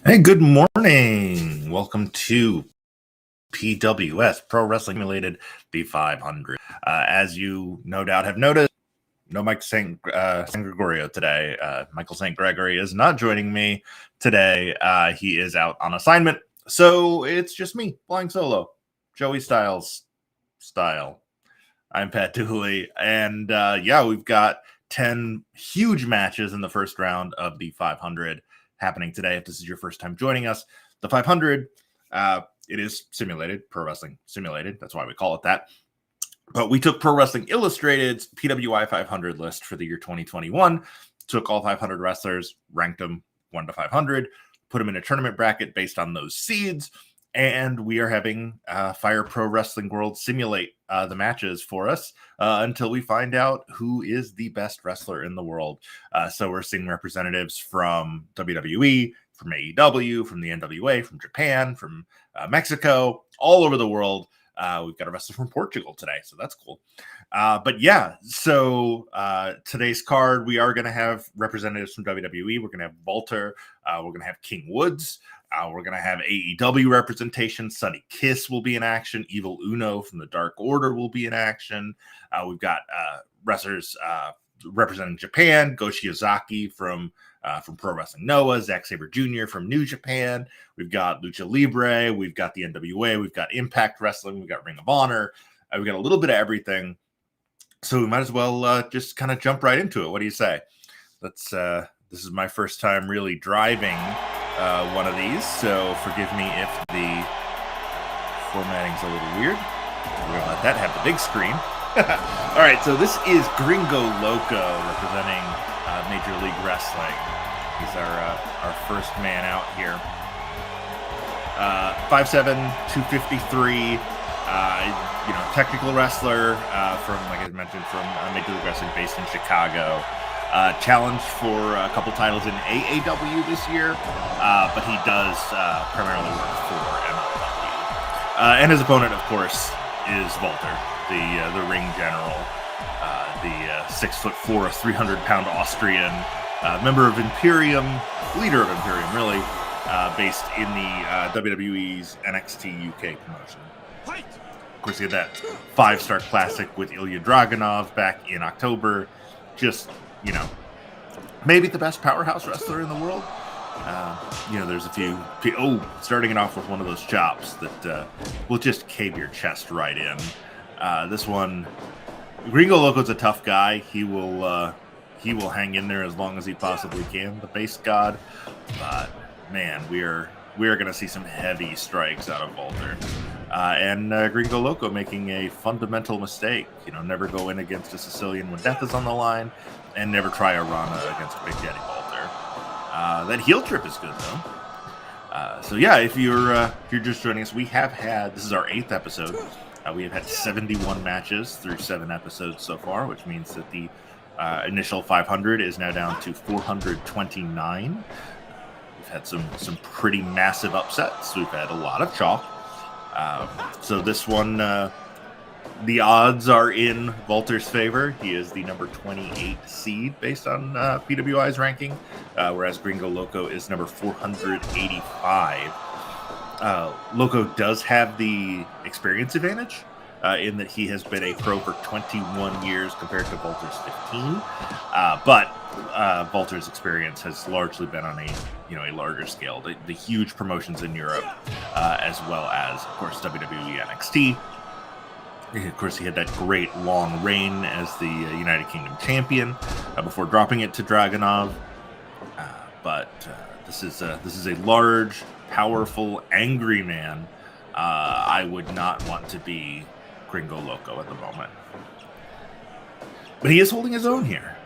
Hey, good morning. Welcome to PWS, Pro Wrestling Simulated V500. As you no doubt have noticed, no Mike St. Gregorio today. Michael St. Gregory is not joining me today. He is out on assignment. So it's just me flying solo. Joey Styles style. I'm Pat Dooley. And we've got 10 huge matches in the first round of the 500 happening today. If this is your first time joining us, the 500, it is simulated, Pro Wrestling Simulated. That's why we call it that. But we took Pro Wrestling Illustrated's PWI 500 list for the year 2021, took all 500 wrestlers, ranked them 1 to 500, put them in a tournament bracket based on those seeds, and we are having Fire Pro Wrestling World simulate the matches for us until we find out who is the best wrestler in the world. So we're seeing representatives from WWE, from AEW, from the NWA, from Japan, from Mexico, all over the world. We've got a wrestler from Portugal today, so that's cool. So today's card, we are going to have representatives from WWE. We're going to have Walter. We're going to have King Woods. We're going to have AEW representation. Sonny Kiss will be in action. Evil Uno from the Dark Order will be in action. We've got wrestlers representing Japan. Go Shiozaki from Pro Wrestling Noah. Zack Sabre Jr. from New Japan. We've got Lucha Libre. We've got the NWA. We've got Impact Wrestling. We've got Ring of Honor. We've got a little bit of everything. So we might as well just kind of jump right into it. What do you say? This is my first time really driving one of these, so forgive me if the formatting's a little weird. We're gonna let that have the big screen. All right, so this is Gringo Loco representing Major League Wrestling. He's our first man out here. 5'7", 253. Technical wrestler from, like I mentioned, from Major League Wrestling, based in Chicago. Challenged for a couple titles in AAW this year, but he does primarily work for MLW. And his opponent, of course, is Walter, the ring general, the 6'4", 300-pound Austrian, member of Imperium, leader of Imperium, really, based in the WWE's NXT UK promotion. Of course, he had that 5-star classic with Ilya Dragunov back in October. Just, maybe the best powerhouse wrestler in the world. There's a few. Starting it off with one of those chops that will just cave your chest right in. This one, Gringo Loco's a tough guy. He will hang in there as long as he possibly can. The base god, but man, we are going to see some heavy strikes out of Walter. And Gringo Loco making a fundamental mistake. Never go in against a Sicilian when death is on the line, and never try a Rana against Big Daddy Walter. That heel trip is good though. If you're just joining us, we have had, this is our 8th episode. We have had 71 matches through 7 episodes so far, which means that the initial 500 is now down to 429. We've had some pretty massive upsets. We've had a lot of chalk. So this one, the odds are in Walter's favor. He is the number 28 seed based on PWI's ranking, whereas Gringo Loco is number 485. Loco does have the experience advantage in that he has been a pro for 21 years compared to Walter's 15. But Walter's experience has largely been on a larger scale. The huge promotions in Europe, as well as, of course, WWE NXT. Of course, he had that great long reign as the United Kingdom champion before dropping it to Dragunov. But this is a large, powerful, angry man. I would not want to be Gringo Loco at the moment. But he is holding his own here.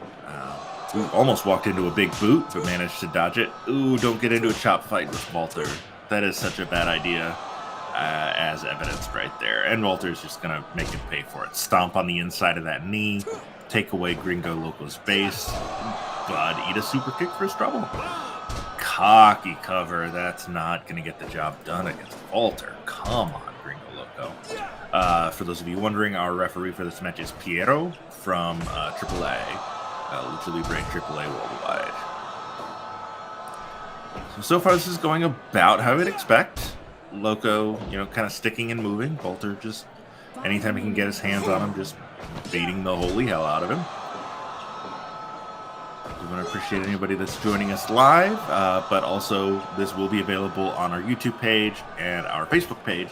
Almost walked into a big boot, but managed to dodge it. Ooh, don't get into a chop fight with Walter. That is such a bad idea, as evidenced right there. And Walter's just going to make him pay for it. Stomp on the inside of that knee, take away Gringo Loco's base, but eat a super kick for his trouble. Cocky cover. That's not going to get the job done against Walter. Come on, Gringo Loco. For those of you wondering, our referee for this match is Piero from AAA. Lucha Libre AAA Worldwide. So far, this is going about how I would expect. Loco, kind of sticking and moving. Walter just, anytime he can get his hands on him, just beating the holy hell out of him. We want to appreciate anybody that's joining us live, but also this will be available on our YouTube page and our Facebook page.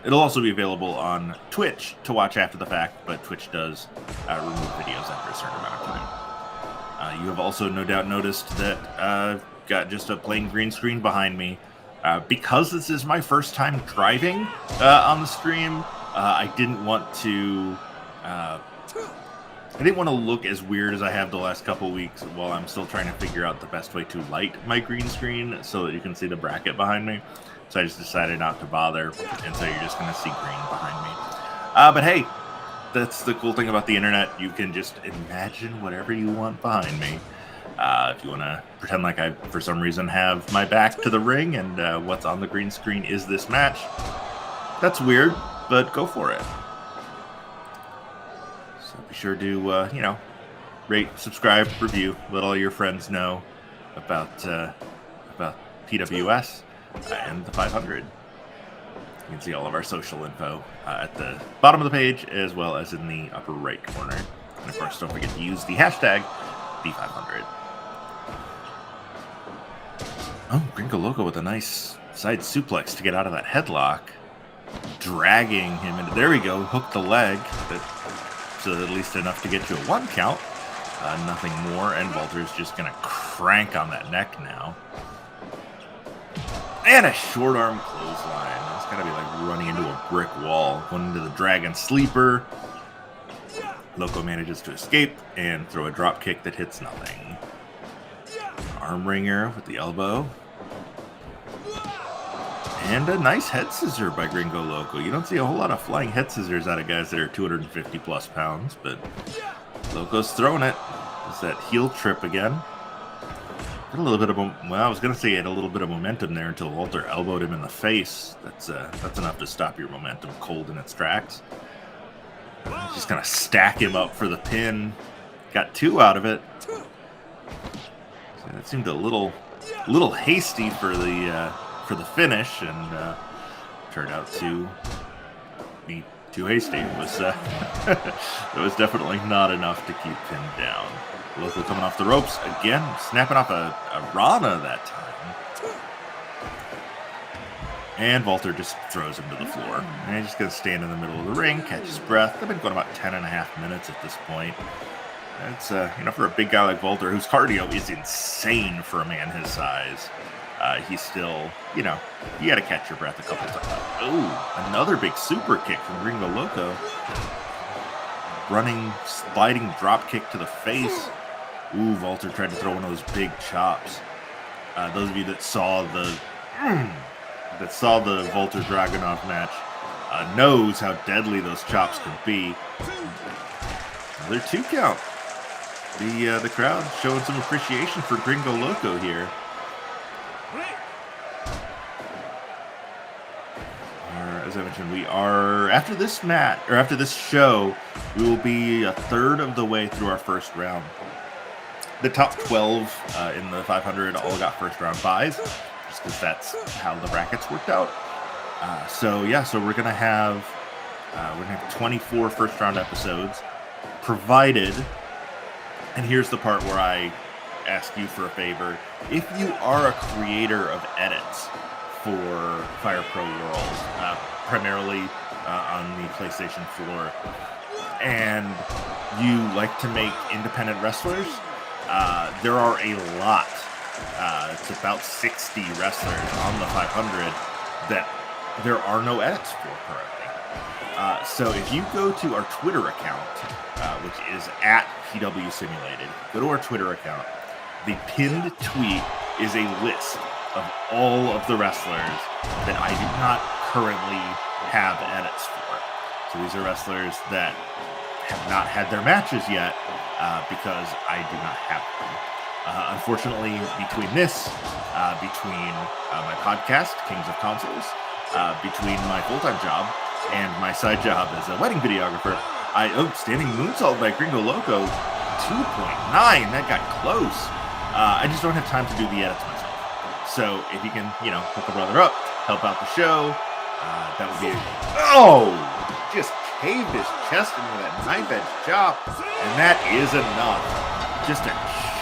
It'll also be available on Twitch to watch after the fact, but Twitch does remove videos after a certain amount of time. You have also no doubt noticed that I've got just a plain green screen behind me. Because this is my first time driving on the stream, I didn't want to look as weird as I have the last couple weeks while I'm still trying to figure out the best way to light my green screen so that you can see the bracket behind me. So I just decided not to bother, and so you're just going to see green behind me. But hey, that's the cool thing about the internet. You can just imagine whatever you want behind me. If you want to pretend like I, for some reason, have my back to the ring and what's on the green screen is this match, that's weird, but go for it. So be sure to, rate, subscribe, review, let all your friends know about PWS and the 500. You can see all of our social info at the bottom of the page as well as in the upper right corner. And of course, don't forget to use the hashtag B500. Oh, Gringo Loco with a nice side suplex to get out of that headlock. Dragging him into... There we go. Hook the leg. That's at least enough to get you a 1 count. Nothing more. And Walter's just going to crank on that neck now. And a short arm clothesline. It's got to be like running into a brick wall. Going into the Dragon Sleeper. Loco manages to escape and throw a drop kick that hits nothing. Arm wringer with the elbow. And a nice head scissor by Gringo Loco. You don't see a whole lot of flying head scissors out of guys that are 250 plus pounds, but Loco's throwing it. It's that heel trip again. Got a little bit of, I was going to say he had a little bit of momentum there until Walter elbowed him in the face. That's enough to stop your momentum cold in its tracks. Just kind of stack him up for the pin. Got 2 out of it. So that seemed a little hasty for the finish, and turned out to be too hasty. It was it was definitely not enough to keep him down. Loco coming off the ropes again, snapping off a Rana that time. And Walter just throws him to the floor. And he's just going to stand in the middle of the ring, catch his breath. They've been going about 10.5 minutes at this point. It's, for a big guy like Walter, whose cardio is insane for a man his size, he's still, you got to catch your breath a couple times. Oh, another big super kick from Gringo Loco. Running, sliding drop kick to the face. Ooh, Walter tried to throw one of those big chops. Those of you that saw the Walter Dragunov match knows how deadly those chops can be. Another 2 count. The crowd showing some appreciation for Gringo Loco here. As I mentioned, we are after this show, we will be a third of the way through our first round. The top 12 in the 500 all got first round buys, just because that's how the brackets worked out. So we're gonna have 24 first round episodes, provided. And here's the part where I ask you for a favor: if you are a creator of edits for Fire Pro World, primarily on the PlayStation 4, and you like to make independent wrestlers, there are a lot. It's about 60 wrestlers on the 500 that there are no edits for currently. So if you go to our Twitter account, which is at PW Simulated, go to our Twitter account. The pinned tweet is a list of all of the wrestlers that I do not currently have edits for. So these are wrestlers that have not had their matches yet because I do not have them. Unfortunately, between this, between my podcast, Kings of Consoles, between my full-time job and my side job as a wedding videographer, standing moonsault by Gringo Loco, 2.9. That got close. I just don't have time to do the edits myself. So if you can, hook a brother up, help out the show, that would be just caved his chest in with that knife edge chop, and that is enough. Just a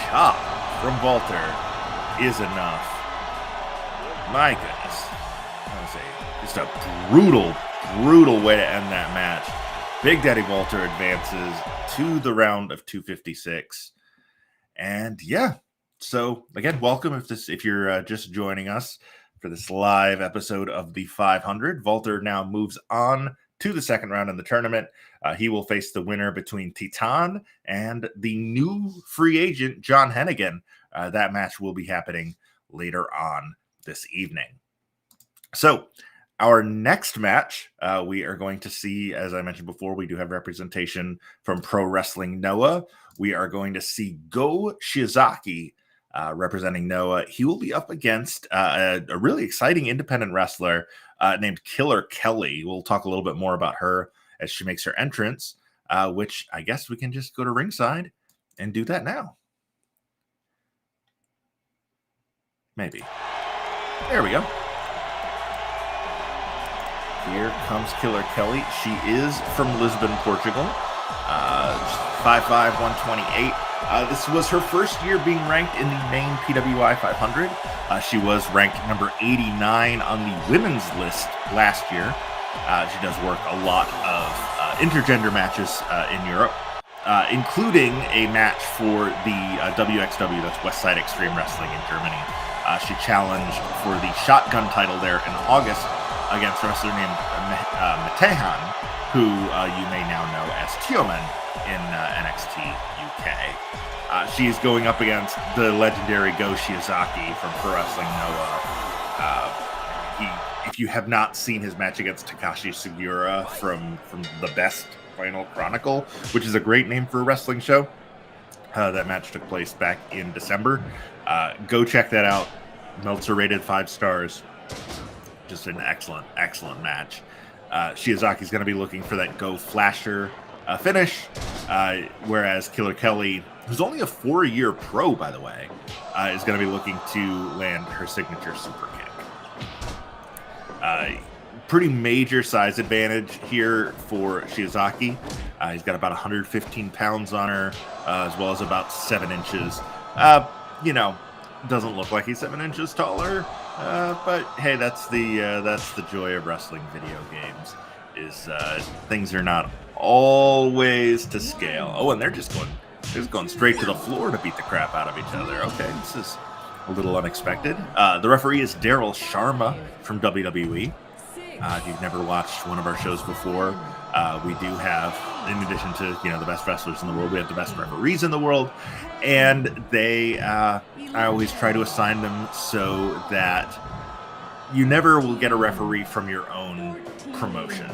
chop from Walter is enough. My goodness. Just a brutal way to end that match. Big Daddy Walter advances to the round of 256. And yeah, so again, welcome if you're just joining us for this live episode of the 500. Walter now moves on to the second round in the tournament. He will face the winner between Titan and the new free agent, John Hennigan. That match will be happening later on this evening. So our next match, we are going to see, as I mentioned before, we do have representation from Pro Wrestling Noah. We are going to see Go Shiozaki representing Noah. He will be up against a really exciting independent wrestler named Killer Kelly. We'll talk a little bit more about her as she makes her entrance, which I guess we can just go to ringside and do that now. Maybe. There we go. Here comes Killer Kelly. She is from Lisbon, Portugal. 5'5", 128. This was her first year being ranked in the main PWI 500. She was ranked number 89 on the women's list last year. She does work a lot of intergender matches in Europe, including a match for the WXW, that's Westside Extreme Wrestling in Germany. She challenged for the shotgun title there in August against a wrestler named Metehan, who you may now know as Tioman in NXT UK. She's going up against the legendary Go Shiozaki from Pro Wrestling Noah. If you have not seen his match against Takashi Sugiura from The Best Final Chronicle, which is a great name for a wrestling show, that match took place back in December. Go check that out. Meltzer rated 5 stars. Just an excellent match. Shiozaki's going to be looking for that Go Flasher finish, whereas Killer Kelly, who's only a 4-year pro, by the way, is going to be looking to land her signature super kick. Pretty major size advantage here for Shiozaki. He's got about 115 pounds on her, as well as about 7 inches. Doesn't look like he's 7 inches taller, but hey, that's the joy of wrestling video games. Is things are not always to scale. Oh, and they're just going straight to the floor to beat the crap out of each other. Okay, this is a little unexpected. The referee is Daryl Sharma from WWE. If you've never watched one of our shows before, we do have, in addition to the best wrestlers in the world, we have the best referees in the world, and they I always try to assign them so that you never will get a referee from your own promotion.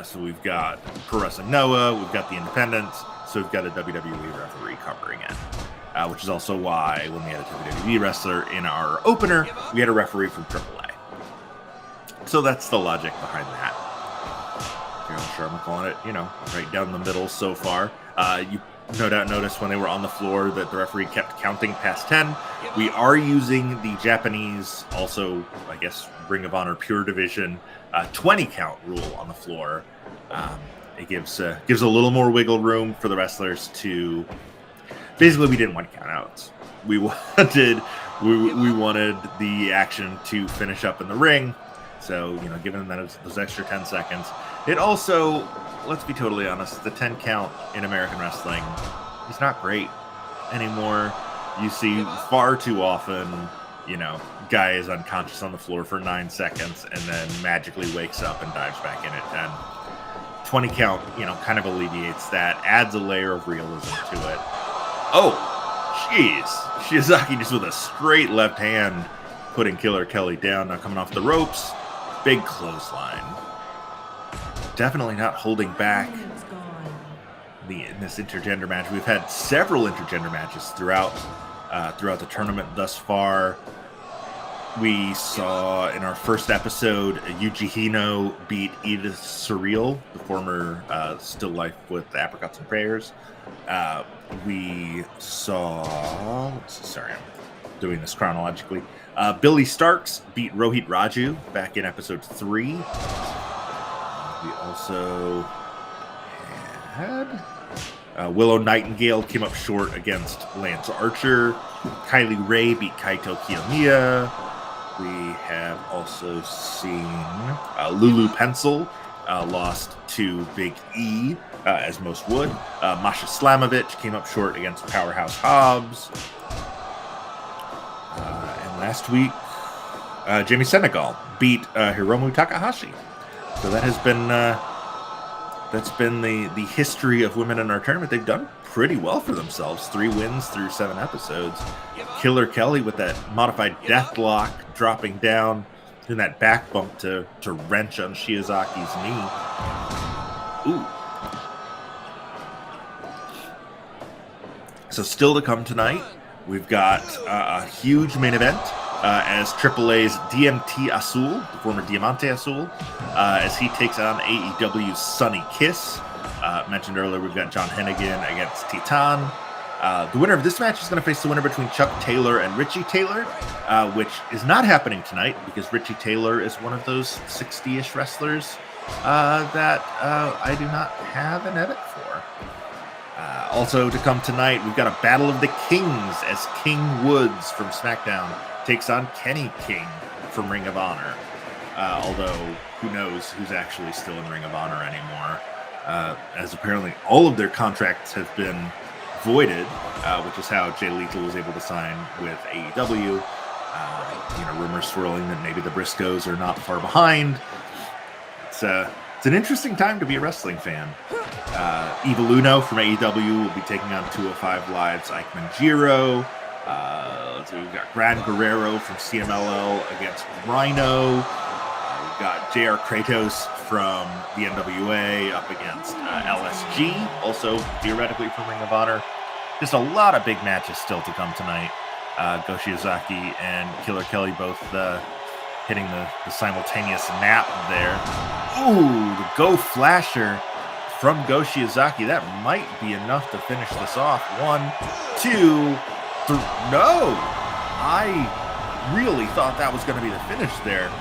So we've got Pro Wrestling Noah, we've got the Independents, so we've got a WWE referee covering it. Which is also why when we had a WWE wrestler in our opener, we had a referee from AAA. So that's the logic behind that. Daryl Sharma calling it, right down the middle so far. You no doubt noticed when they were on the floor that the referee kept counting past 10. We are using the Japanese, also, I guess, Ring of Honor Pure Division 20 count rule on the floor. It gives a little more wiggle room for the wrestlers to... Basically, we didn't want count outs. We wanted the action to finish up in the ring. So, giving them those extra 10 seconds. It also, let's be totally honest, the 10 count in American wrestling is not great anymore. You see far too often, guy is unconscious on the floor for 9 seconds and then magically wakes up and dives back in at 10. 20 count, kind of alleviates that, adds a layer of realism to it. Oh, jeez. Shiozaki just with a straight left hand putting Killer Kelly down, now coming off the ropes. Big clothesline. Definitely not holding back in this intergender match. We've had several intergender matches throughout the tournament thus far. We saw in our first episode Yuji Hino beat Edith Surreal, the former Still Life with Apricots and Prayers. We saw... doing this chronologically. Billy Starks beat Rohit Raju back in episode 3. We also had Willow Nightingale came up short against Lance Archer. Kylie Ray beat Kaito Kiyomiya. We have also seen Lulu Pencil lost to Big E, as most would. Masha Slamovich came up short against Powerhouse Hobbs. And last week, Jamie Senegal beat Hiromu Takahashi. So that has been that's been the history of women in our tournament. They've done pretty well for themselves. 3 wins through 7 episodes. Killer Kelly with that modified deathlock, dropping down in that back bump to wrench on Shiozaki's knee. Ooh. So still to come tonight, we've got a huge main event as AAA's DMT Azul, the former Diamante Azul, as he takes on AEW's Sonny Kiss. Mentioned earlier, we've got John Hennigan against Titan. The winner of this match is going to face the winner between Chuck Taylor and Richie Taylor, which is not happening tonight because Richie Taylor is one of those 60-ish wrestlers that I do not have an edit for. Also to come tonight, we've got a Battle of the Kings as King Woods from SmackDown takes on Kenny King from Ring of Honor. Although, who knows who's actually still in Ring of Honor anymore, as apparently all of their contracts have been voided, which is how Jay Lethal was able to sign with AEW. Rumors swirling that maybe the Briscoes are not far behind. It's an interesting time to be a wrestling fan. Evil Uno from AEW will be taking on 205 Live's Ike Manjiro. So we've got Gran Guerrero from CMLL against Rhino. We've got JR Kratos from the NWA up against LSG, also theoretically from Ring of Honor. Just a lot of big matches still to come tonight. Go Shiozaki and Killer Kelly both hitting the simultaneous nap there. Ooh, the Go Flasher from Go Shiozaki. That might be enough to finish this off. 1, 2, 3. No! I really thought that was going to be the finish there.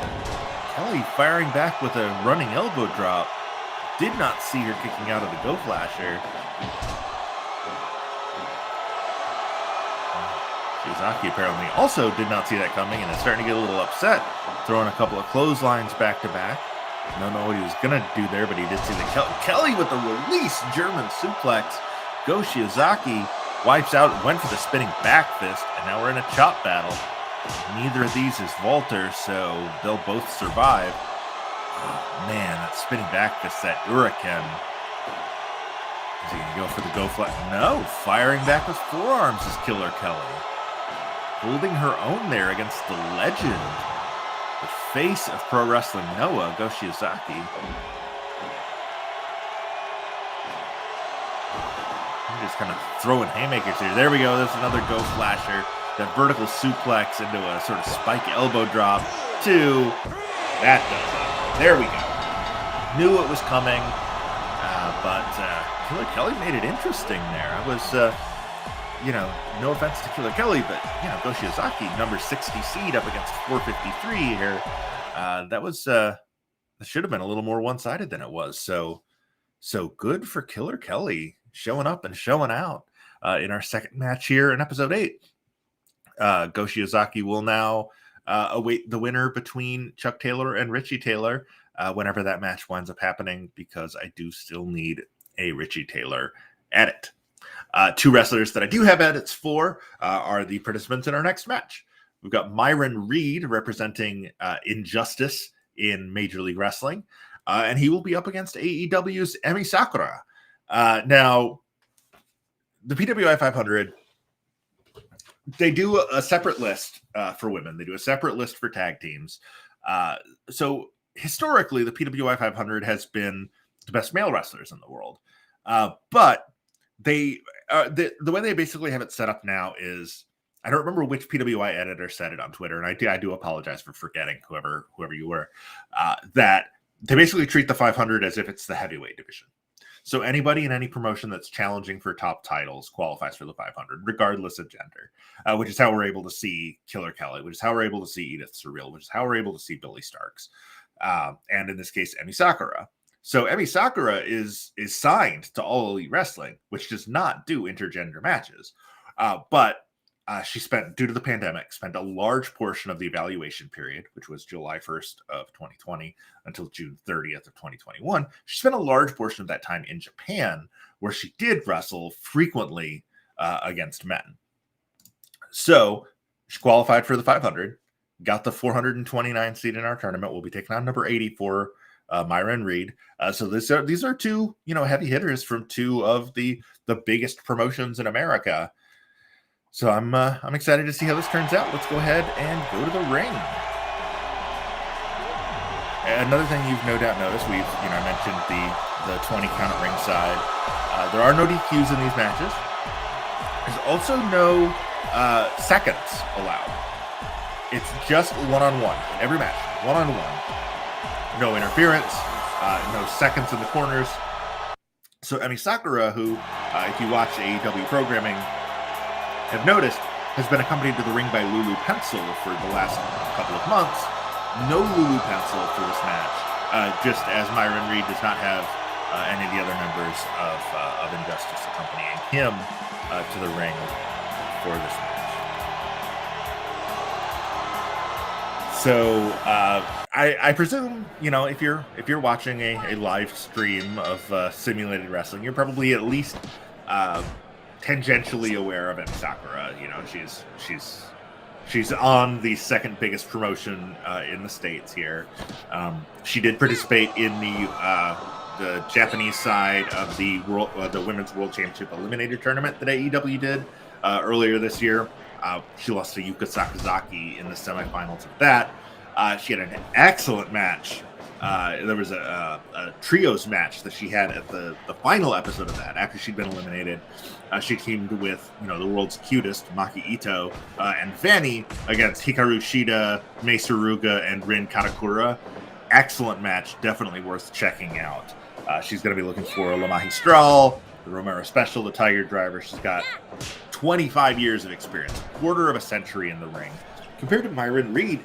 Kelly firing back with a running elbow drop. Did not see her kicking out of the Go Flasher. Shiozaki apparently also did not see that coming and is starting to get a little upset, throwing a couple of clotheslines back to back. Don't know what he was going to do there, but he did see the Kelly with the release German suplex. Go Shiozaki wipes out, went for the spinning back fist, and now we're in a chop battle. Neither of these is Walter, so they'll both survive. Oh, man, that spinning back fist, that Hurricane. Is he going to go for the Go Flat? No, firing back with forearms is Killer Kelly. Holding her own there against the legend. The face of pro wrestling Noah, Go Shiozaki. I'm just kind of throwing haymakers here. There we go. There's another Go Flasher. That vertical suplex into a sort of spike elbow drop. 2. That does it. There we go. Knew it was coming. But Killer Kelly made it interesting there. I was, no offense to Killer Kelly, but, Go Shiozaki, number 60 seed up against 453 here. That should have been a little more one-sided than it was. So good for Killer Kelly showing up and showing out in our second match here in episode 8. Go Shiozaki will now await the winner between Chuck Taylor and Richie Taylor whenever that match winds up happening, because I do still need a Richie Taylor edit. 2 wrestlers that I do have edits for are the participants in our next match. We've got Myron Reed representing Injustice in Major League Wrestling, and he will be up against AEW's Emi Sakura. Now, the PWI 500, they do a separate list for women. They do a separate list for tag teams. So historically, the PWI 500 has been the best male wrestlers in the world. But the way they basically have it set up now is, I don't remember which PWI editor said it on Twitter, and I do apologize for forgetting whoever you were, that they basically treat the 500 as if it's the heavyweight division. So anybody in any promotion that's challenging for top titles qualifies for the 500, regardless of gender, which is how we're able to see Killer Kelly, which is how we're able to see Edith Surreal, which is how we're able to see Billy Starks, and in this case, Emi Sakura. So Emi Sakura is signed to All Elite Wrestling, which does not do intergender matches, but she spent, due to the pandemic, spent a large portion of the evaluation period, which was July 1st of 2020 until June 30th of 2021. She spent a large portion of that time in Japan, where she did wrestle frequently against men. So she qualified for the 500, got the 429 seed in our tournament. We'll be taking on number 84, Myron Reed. So these are two, heavy hitters from two of the biggest promotions in America. So I'm excited to see how this turns out. Let's go ahead and go to the ring. Another thing you've no doubt noticed, I mentioned the 20 count at ringside. There are no DQs in these matches. There's also no seconds allowed. It's just one-on-one. Every match, one-on-one. No interference, no seconds in the corners. So Emi Sakura, who, if you watch AEW programming, have noticed, has been accompanied to the ring by Lulu Pencil for the last couple of months. No Lulu Pencil for this match, just as Myron Reed does not have any of the other members of Injustice accompanying him to the ring for this match. So I presume, if you're watching a live stream of simulated wrestling, you're probably at least tangentially aware of Emi Sakura. She's on the second biggest promotion in the States here. She did participate in the Japanese side of the Women's World Championship Eliminator Tournament that AEW did earlier this year. She lost to Yuka Sakazaki in the semifinals of that. She had an excellent match. There was a trios match that she had at the final episode of that. After she'd been eliminated, she teamed with the world's cutest Maki Ito and Vanny against Hikaru Shida, Mei Suruga, and Rin Katakura. Excellent match, definitely worth checking out. She's going to be looking for La Magistral, the Romero Special, the Tiger Driver. She's got 25 years of experience, quarter of a century in the ring. Compared to Myron Reed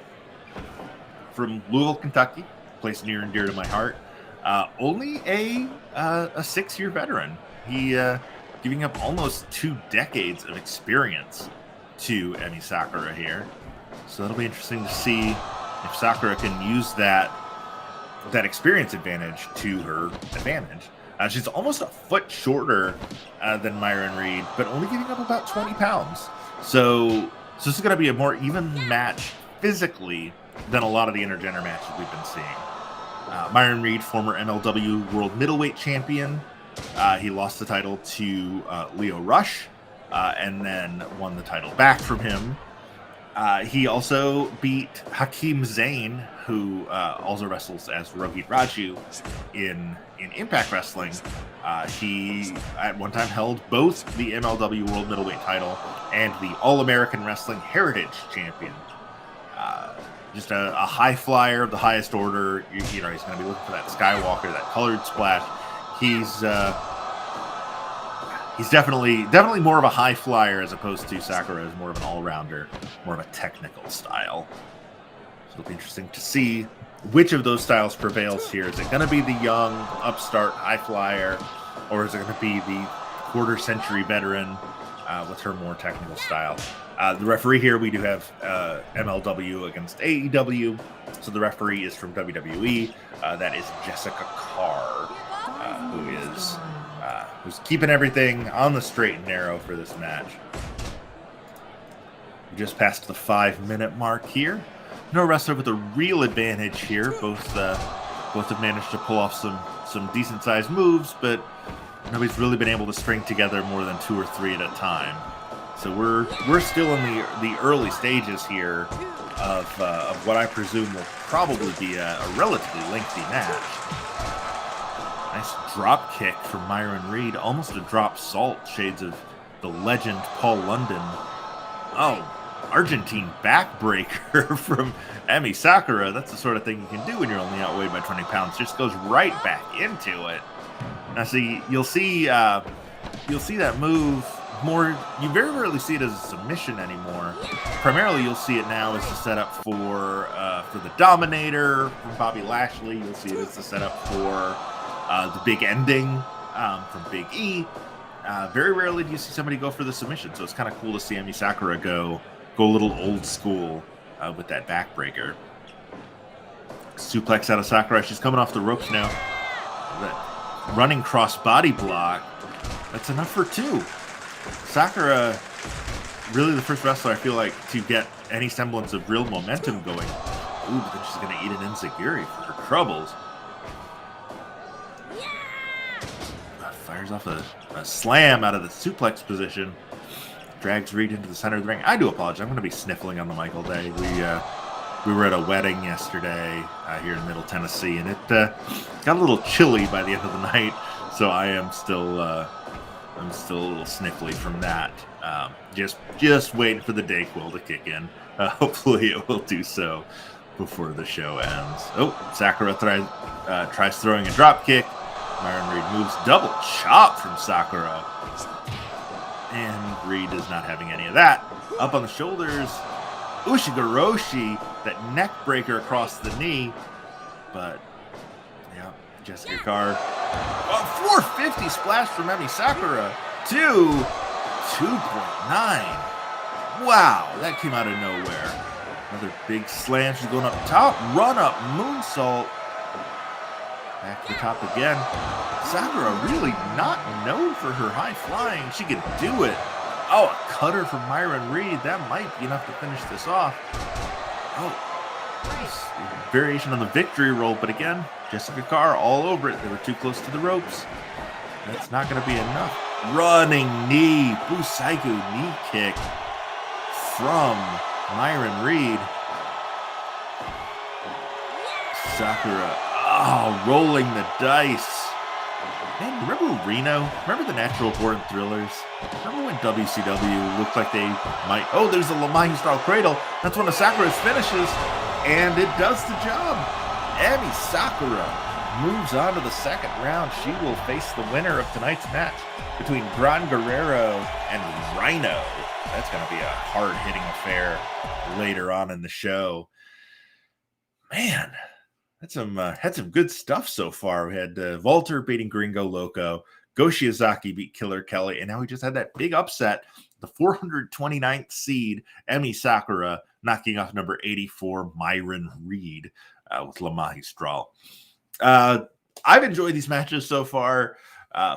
from Louisville, Kentucky, place near and dear to my heart, only a 6-year veteran. He giving up almost 2 decades of experience to Emi Sakura here. So that'll be interesting to see if Sakura can use that experience advantage to her advantage. She's almost a foot shorter than Myron Reed, but only giving up about 20 pounds. So this is going to be a more even match physically than a lot of the intergender matches we've been seeing. Myron Reed, former MLW World Middleweight Champion. He lost the title to Leo Rush and then won the title back from him. He also beat Hakeem Zayn, who also wrestles as Rohit Raju in Impact Wrestling. He, at one time, held both the MLW World Middleweight title and the All-American Wrestling Heritage Champion. Just a high flyer of the highest order. He's going to be looking for that Skywalker, that colored splash. He's definitely more of a high flyer as opposed to Sakura as more of an all-rounder, more of a technical style. So it'll be interesting to see which of those styles prevails here. Is it going to be the young, upstart, high flyer, or is it going to be the quarter-century veteran with her more technical style? The referee here, we do have MLW against AEW. So the referee is from WWE. That is Jessica Carr, who's keeping everything on the straight and narrow for this match. We just passed the 5-minute mark here. No wrestler with a real advantage here. Both have managed to pull off some decent-sized moves, but nobody's really been able to string together more than 2 or 3 at a time. So we're still in the early stages here of what I presume will probably be a relatively lengthy match. Nice drop kick from Myron Reed, almost a drop salt, shades of the legend Paul London. Oh, Argentine backbreaker from Emi Sakura. That's the sort of thing you can do when you're only outweighed by 20 pounds. Just goes right back into it. Now, see, you'll see that move more. You very rarely see it as a submission anymore. Primarily, you'll see it now as the setup for the Dominator from Bobby Lashley. You'll see it as the setup for the big ending from Big E. Very rarely do you see somebody go for the submission, so it's kind of cool to see Emi Sakura go a little old school with that backbreaker. Suplex out of Sakura. She's coming off the ropes now. That running cross body block. That's enough for 2. Sakura, really the first wrestler I feel like to get any semblance of real momentum going. Ooh, but then she's going to eat an enziguri for her troubles. Fires off a slam out of the suplex position. Drags Reed into the center of the ring. I do apologize. I'm going to be sniffling on the mic all day. We were at a wedding yesterday here in Middle Tennessee, and it got a little chilly by the end of the night. So I am still a little sniffly from that. Just waiting for the Dayquil to kick in. Hopefully it will do so before the show ends. Oh, Sakura tries throwing a drop kick. Myron Reed moves double chop from Sakura. And Reed is not having any of that. Up on the shoulders. Ushigoroshi, that neck breaker across the knee. But, yeah, Jessica Carr. 450 splash from Emi Sakura to 2.9. Wow, that came out of nowhere. Another big slam. She's going up top. Run up moonsault. Back to the top again. Sakura really not known for her high flying. She can do it. Oh, a cutter from Myron Reed. That might be enough to finish this off. Oh, nice variation on the victory roll. But again, Jessica Carr all over it. They were too close to the ropes. That's not going to be enough. Running knee. Busaiku knee kick from Myron Reed. Sakura. Oh, rolling the dice. Man, remember Reno? Remember the Natural Born Thrillers? Remember when WCW looked like they might... Oh, there's a Lamahi-style cradle. That's one of Sakura's finishes, and it does the job. Emi Sakura moves on to the second round. She will face the winner of tonight's match between Gran Guerrero and Rhino. That's going to be a hard-hitting affair later on in the show. Man... Had some good stuff so far. We had Walter beating Gringo Loco, Go Shiozaki beat Killer Kelly, and now we just had that big upset, the 429th seed, Emi Sakura, knocking off number 84, Myron Reed, with La Magistral. I've enjoyed these matches so far.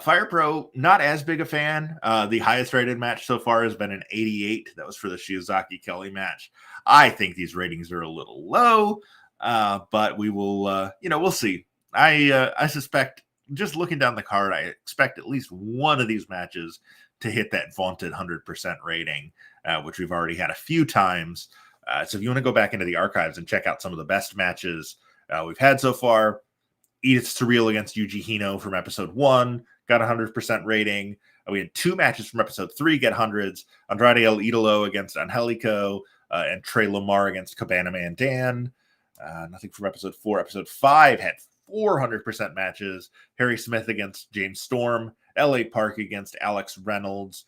Fire Pro, not as big a fan. The highest rated match so far has been an 88. That was for the Shiozaki Kelly match. I think these ratings are a little low. But we will, we'll see. I suspect, just looking down the card, I expect at least one of these matches to hit that vaunted 100% rating, which we've already had a few times. So if you want to go back into the archives and check out some of the best matches we've had so far, Edith Surreal against Yuji Hino from episode 1 got 100% rating. We had 2 matches from episode 3 get hundreds. Andrade El Idolo against Angelico and Trey Lamar against Cabana Man Dan. Nothing from episode 4. Episode 5 had 400% matches. Harry Smith against James Storm. L.A. Park against Alex Reynolds.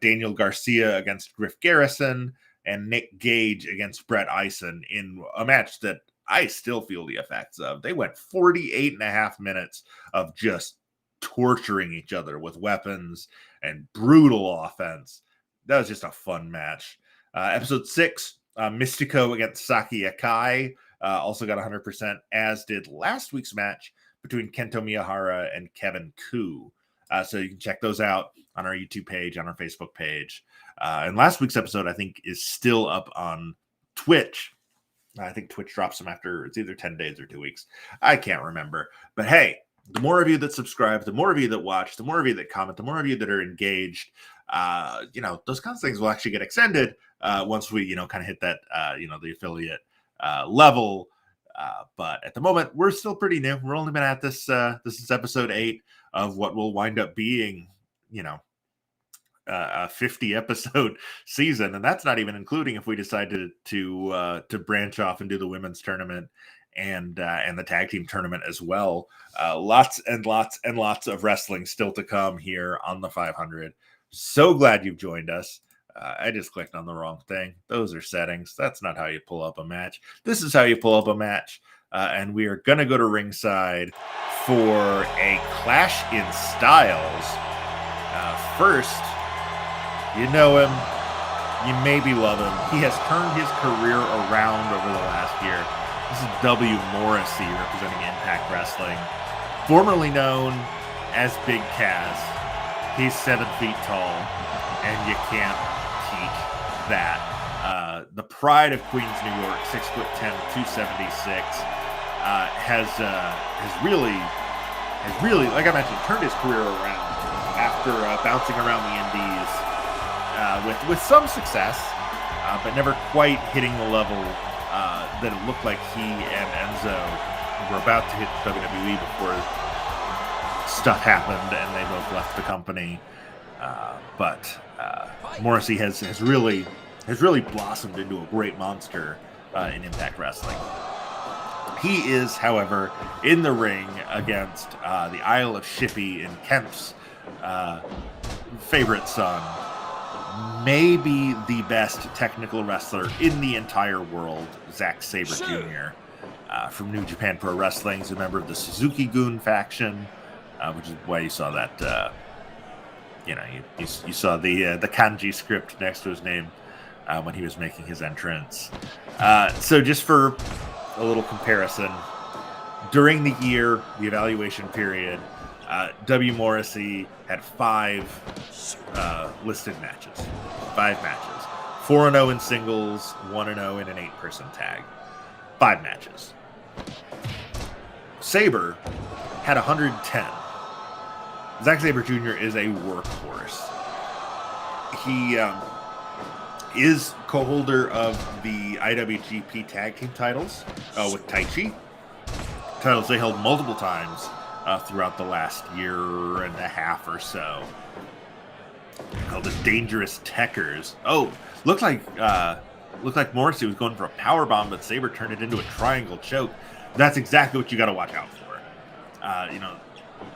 Daniel Garcia against Griff Garrison. And Nick Gage against Brett Eisen in a match that I still feel the effects of. They went 48 and a half minutes of just torturing each other with weapons and brutal offense. That was just a fun match. Episode 6, Mystico against Saki Akai. Also got 100%, as did last week's match between Kento Miyahara and Kevin Koo. So you can check those out on our YouTube page, on our Facebook page. And last week's episode, I think, is still up on Twitch. I think Twitch drops them after, it's either 10 days or 2 weeks. I can't remember. But hey, the more of you that subscribe, the more of you that watch, the more of you that comment, the more of you that are engaged, those kinds of things will actually get extended once we, kind of hit that, the affiliate level. But at the moment, we're still pretty new. We're only been at this. This is episode 8 of what will wind up being, a 50 episode season, and that's not even including if we decide to branch off and do the women's tournament and the tag team tournament as well. Lots and lots and lots of wrestling still to come here on the 500. So glad you've joined us. I just clicked on the wrong thing. Those are settings. That's not how you pull up a match. This is how you pull up a match. And we are going to go to ringside for a Clash in Styles. First, you know him. You maybe love him. He has turned his career around over the last year. This is W. Morrissey representing Impact Wrestling. Formerly known as Big Cass. He's 7 feet tall, and you can't teach that. The pride of Queens, New York, 6'10", 276, has really, like I mentioned, turned his career around after bouncing around the Indies with some success, but never quite hitting the level that it looked like he and Enzo were about to hit WWE before stuff happened and they both left the company. But Morrissey has really blossomed into a great monster in Impact Wrestling. He is, however, in the ring against the Isle of Shippey and Kemp's favorite son, maybe the best technical wrestler in the entire world, Zack Sabre Jr. From New Japan Pro Wrestling. He's a member of the Suzuki-gun faction, which is why you saw that. You saw the kanji script next to his name when he was making his entrance. So just for a little comparison, during the year, the evaluation period, W. Morrissey had 5 listed matches. 5 matches. 4-0 in singles, 1-0 in an 8-person tag. 5 matches. Sabre had 110. Zack Sabre Jr. is a workhorse. He is co-holder of the IWGP Tag Team titles with Taichi. Titles they held multiple times throughout the last year and a half or so. Called the Dangerous Techers. Oh, looked like Morrissey was going for a powerbomb, but Sabre turned it into a triangle choke. That's exactly what you got to watch out for.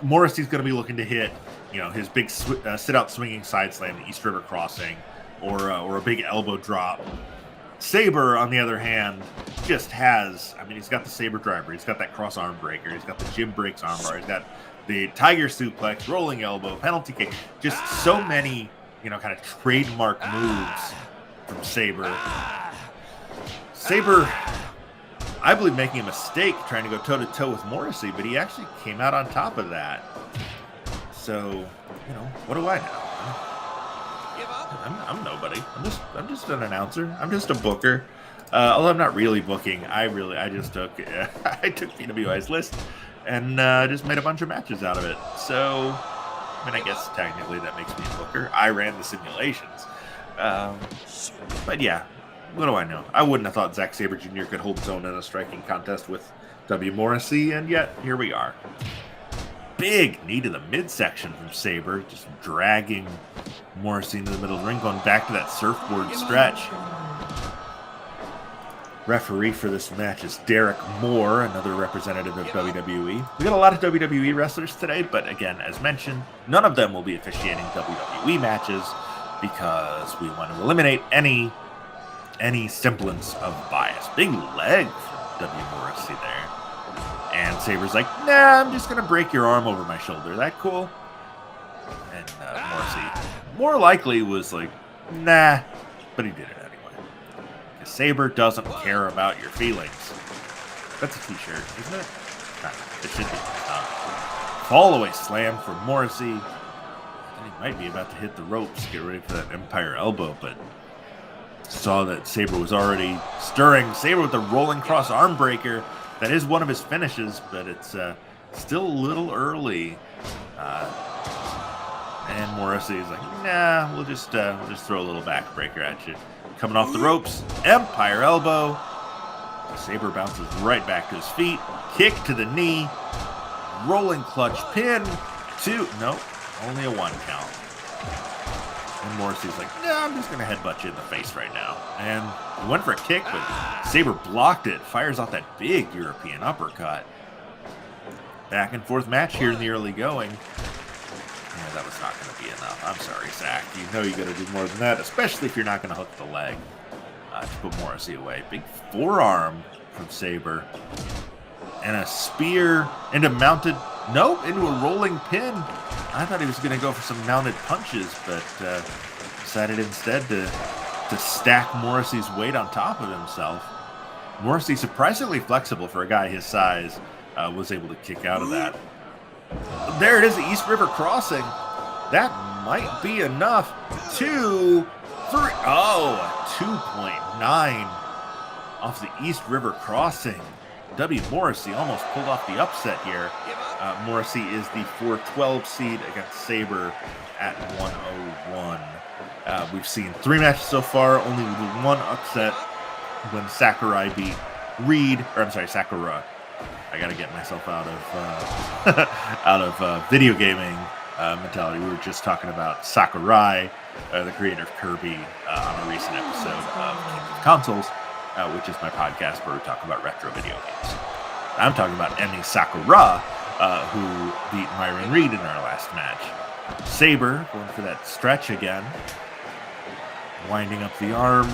Morrissey's going to be looking to hit, his big sit-out swinging side slam, the East River Crossing, or a big elbow drop. Sabre, on the other hand, just has, he's got the Sabre driver, he's got that cross arm breaker, he's got the Jim Breaks armbar, he's got the Tiger suplex, rolling elbow, penalty kick, just so many, kind of trademark moves from Sabre. Sabre, I believe, making a mistake trying to go toe-to-toe with Morrissey, but he actually came out on top of that. So, what do I know? I'm nobody. I'm just an announcer. I'm just a booker. Although I'm not really booking. I just took I took PWI's list and just made a bunch of matches out of it. So, I guess technically that makes me a booker. I ran the simulations. But yeah, what do I know? I wouldn't have thought Zack Sabre Jr. could hold his own in a striking contest with W. Morrissey, and yet here we are. Big knee to the midsection from Sabre, just dragging Morrissey into the middle of the ring, going back to that surfboard stretch. Referee for this match is Derek Moore, another representative of WWE. We got a lot of WWE wrestlers today, but again, as mentioned, none of them will be officiating WWE matches because we want to eliminate any semblance of bias. Big leg from W. Morrissey there. And Sabre's like, nah, I'm just going to break your arm over my shoulder. That cool? And Morrissey, more likely, was like, nah, but he did it anyway. Because Sabre doesn't care about your feelings. That's a t-shirt, isn't it? No, it should be. Fall-away slam for Morrissey. He might be about to hit the ropes, get ready for that Empire elbow, but saw that Sabre was already stirring. Sabre with the rolling cross arm breaker. That is one of his finishes, but it's still a little early. And Morrissey is like, nah, we'll just throw a little backbreaker at you. Coming off the ropes, Empire elbow. Sabre bounces right back to his feet. Kick to the knee. Rolling clutch pin. Nope, only a 1 count. And Morrissey's like, no, I'm just going to headbutt you in the face right now. And he went for a kick, but Sabre blocked it, fires off that big European uppercut. Back and forth match here in the early going. Yeah, that was not going to be enough. I'm sorry, Zach. You know you got to do more than that, especially if you're not going to hook the leg to put Morrissey away. Big forearm from Sabre. And a spear into mounted, nope, into a rolling pin. I thought he was going to go for some mounted punches, but decided instead to stack Morrissey's weight on top of himself. Morrissey, surprisingly flexible for a guy his size, was able to kick out of that. There it is, the East River Crossing. That might be enough. 2, 3. Oh, 2.9 off the East River Crossing. W. Morrissey almost pulled off the upset here. Morrissey is the 412 seed against Sabre at 101. We've seen 3 matches so far, only one upset when Sakurai beat Sakura. I gotta get myself out of video gaming mentality. We were just talking about Sakurai, the creator of Kirby, on a recent episode of Kings of Consoles, which is my podcast where we talk about retro video games. I'm talking about Emi Sakura, who beat Myron Reed in our last match. Sabre going for that stretch again, winding up the arm.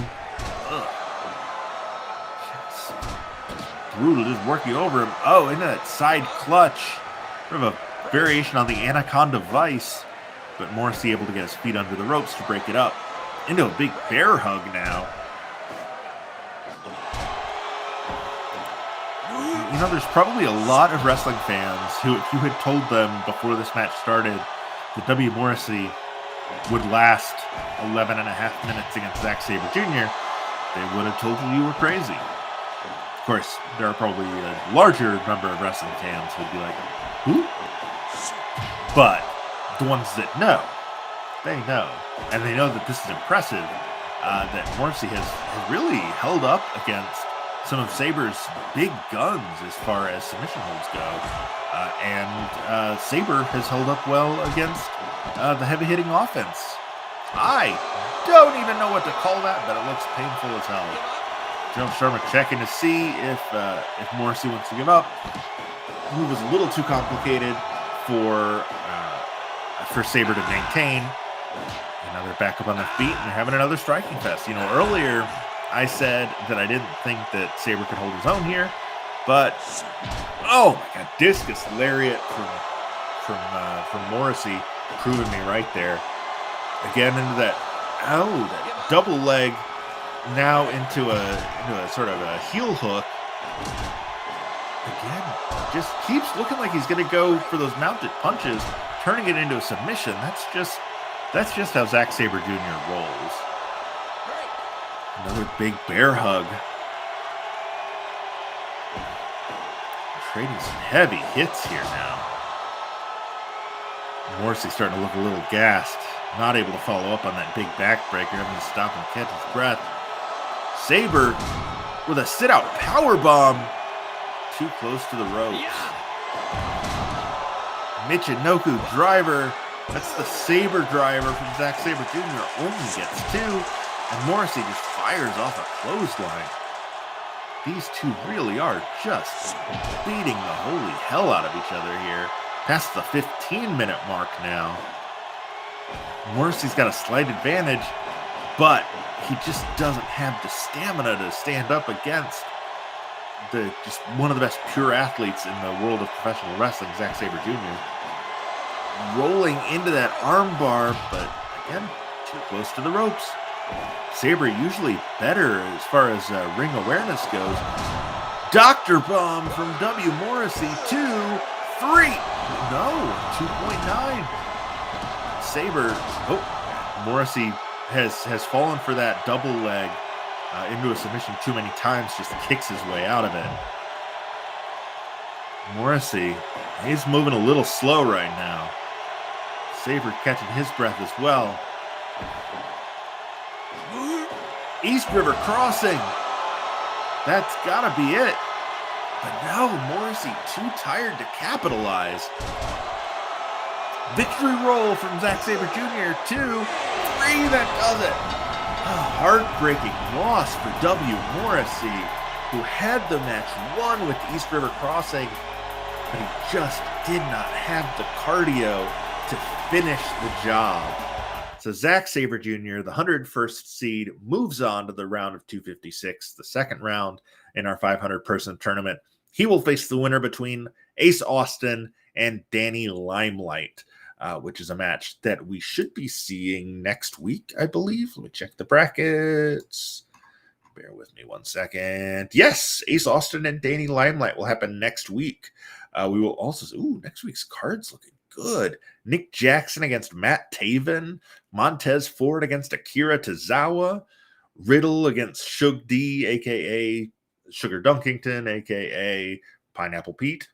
Brutal, just working over him. Oh, into that side clutch. Sort of a variation on the Anaconda Vice. But Morrissey able to get his feet under the ropes to break it up. Into a big bear hug now. You know, there's probably a lot of wrestling fans who, if you had told them before this match started that W. Morrissey would last 11 and a half minutes against Zack Sabre Jr., they would have told you were crazy. Of course, there are probably a larger number of wrestling fans who'd be like, who? But the ones that know, they know. And they know that this is impressive, that Morrissey has really held up against some of Sabre's big guns as far as submission holds go. And Sabre has held up well against the heavy-hitting offense. I don't even know what to call that, but it looks painful as hell. Joe Sharma checking to see if Morrissey wants to give up. The move was a little too complicated for Sabre to maintain. And now they're back up on their feet, and they're having another striking fest. You know, earlier I said that I didn't think that Sabre could hold his own here, but oh my God, discus lariat from Morrissey, proving me right there. Again into that double leg. Now into a sort of a heel hook. Again, just keeps looking like he's going to go for those mounted punches, turning it into a submission. That's just how Zack Sabre Jr. rolls. Another big bear hug. Trading some heavy hits here now. Morrissey's starting to look a little gassed. Not able to follow up on that big backbreaker, having to stop and catch his breath. Sabre with a sit-out powerbomb. Too close to the ropes. Michinoku driver. That's the Sabre driver from Zack Sabre Jr. Only gets 2. And Morrissey just fires off a clothesline. These two really are just beating the holy hell out of each other here. Past the 15-minute mark now. Morrissey's got a slight advantage, but he just doesn't have the stamina to stand up against just one of the best pure athletes in the world of professional wrestling, Zack Sabre Jr. Rolling into that armbar, but again, too close to the ropes. Sabre usually better as far as ring awareness goes. Dr. Bomb from W. Morrissey, 2, 3. No, 2.9. Sabre, Morrissey has fallen for that double leg into a submission too many times, just kicks his way out of it. Morrissey, he's moving a little slow right now. Sabre catching his breath as well. East River Crossing. That's gotta be it. But no, Morrissey too tired to capitalize. Victory roll from Zack Sabre Jr. 2, that does it. Heartbreaking loss for W. Morrissey, who had the match won with the East River Crossing, but he just did not have the cardio to finish the job. So Zack Sabre Jr., the 101st seed, moves on to the round of 256, the second round in our 500-person tournament. He will face the winner between Ace Austin and Danny Limelight, which is a match that we should be seeing next week, I believe. Let me check the brackets. Bear with me one second. Yes, Ace Austin and Danny Limelight will happen next week. We will also next week's card's looking good. Nick Jackson against Matt Taven. Montez Ford against Akira Tozawa. Riddle against Shug D, a.k.a. Sugar Dunkington, a.k.a. Pineapple Pete.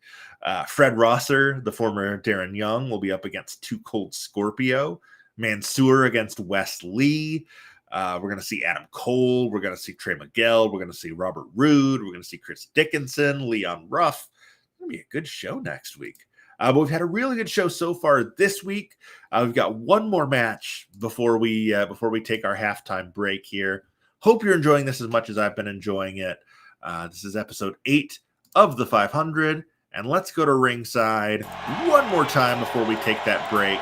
Fred Rosser, the former Darren Young, will be up against Too Cold Scorpio. Mansoor against Wes Lee. We're going to see Adam Cole. We're going to see Trey Miguel. We're going to see Robert Roode. We're going to see Chris Dickinson, Leon Ruff. It's going to be a good show next week. But we've had a really good show so far this week. We've got one more match before we take our halftime break here. Hope you're enjoying this as much as I've been enjoying it. This is episode 8 of the 500. And let's go to ringside one more time before we take that break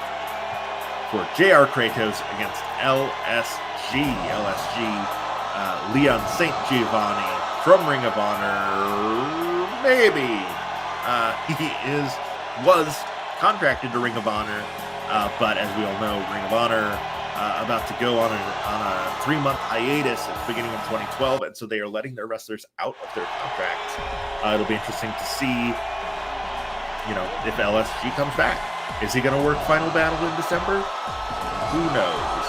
for JR Kratos against LSG. Leon St. Giovanni from Ring of Honor. Maybe. He was contracted to Ring of Honor, but as we all know, Ring of Honor about to go on a 3-month hiatus at the beginning of 2012, and so they are letting their wrestlers out of their contracts. It'll be interesting to see, if LSG comes back. Is he going to work Final Battle in December? Who knows?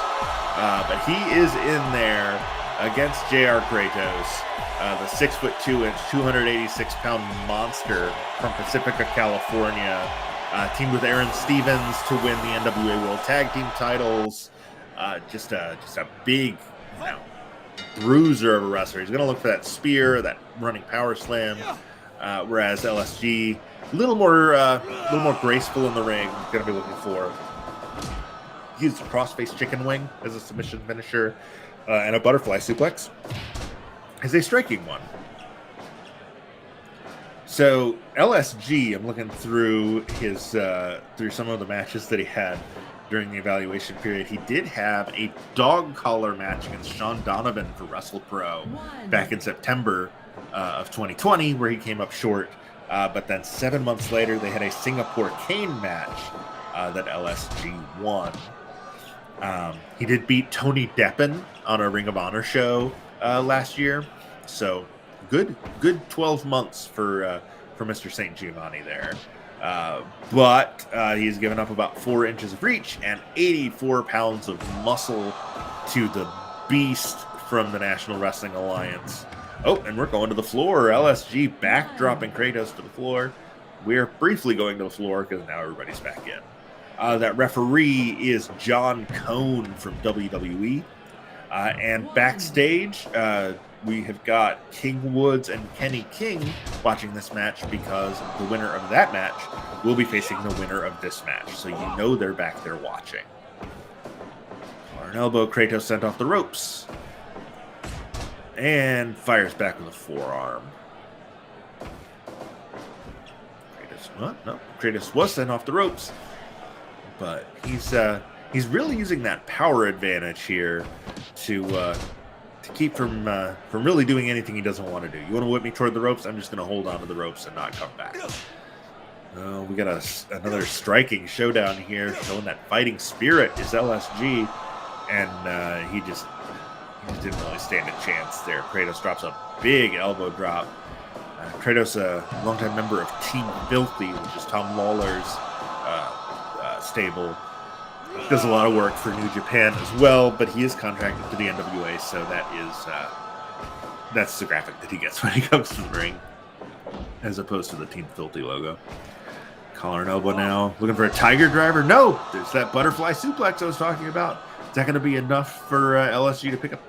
But he is in there against JR Kratos, the 6'2", 286-pound monster from Pacifica, California, teamed with Aaron Stevens to win the NWA World Tag Team titles. Just a big, bruiser of a wrestler. He's going to look for that spear, that running power slam. Whereas LSG, a little more graceful in the ring. Going to be looking for. He used a crossface chicken wing as a submission finisher, and a butterfly suplex as a striking one. So LSG, I'm looking through his through some of the matches that he had during the evaluation period. He did have a dog collar match against Sean Donovan for WrestlePro back in September of 2020, where he came up short. But then 7 months later, they had a Singapore cane match that LSG won. He did beat Tony Deppen on a Ring of Honor show last year. So good 12 months for Mr. St. Giovanni there. But he's given up about 4 inches of reach and 84 pounds of muscle to the beast from the National Wrestling Alliance. Oh, and we're going to the floor. LSG backdropping Kratos to the floor. We're briefly going to the floor because now everybody's back in. That referee is John Cone from WWE. And backstage, we have got King Woods and Kenny King watching this match because the winner of that match will be facing the winner of this match. So they're back there watching. Collar and elbow, Kratos sent off the ropes. And fires back with a forearm. Kratos was sent off the ropes. But he's really using that power advantage here to keep from really doing anything he doesn't want to do. You want to whip me toward the ropes? I'm just going to hold on to the ropes and not come back. We got another striking showdown here, showing that fighting spirit is LSG, and he just didn't really stand a chance there. Kratos drops a big elbow drop. Kratos, a longtime member of Team Filthy, which is Tom Lawler's stable, does a lot of work for New Japan as well, but he is contracted to the NWA, so that's the graphic that he gets when he comes to the ring, as opposed to the Team Filthy logo. Collar and elbow now, looking for a tiger driver. No, there's that butterfly suplex I was talking about. Is that going to be enough for LSG to pick up?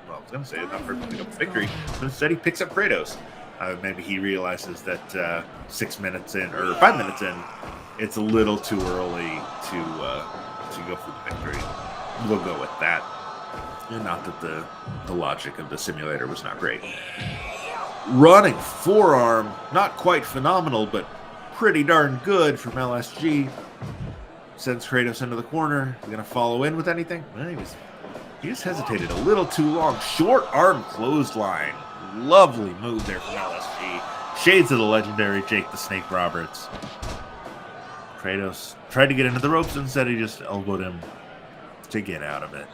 Well, I was going to say enough for him to pick up a victory, but instead he picks up Kratos. Maybe he realizes that 6 minutes in, or 5 minutes in, it's a little too early to go for the victory. we'll go with that. And not that the logic of the simulator was not great. Running forearm, not quite phenomenal, but pretty darn good from LSG. Sends Kratos into the corner. Is he going to follow in with anything? Well, he just hesitated a little too long. Short arm clothesline. Lovely move there from LSG. Shades of the legendary Jake the Snake Roberts. Kratos tried to get into the ropes. Instead, he just elbowed him to get out of it.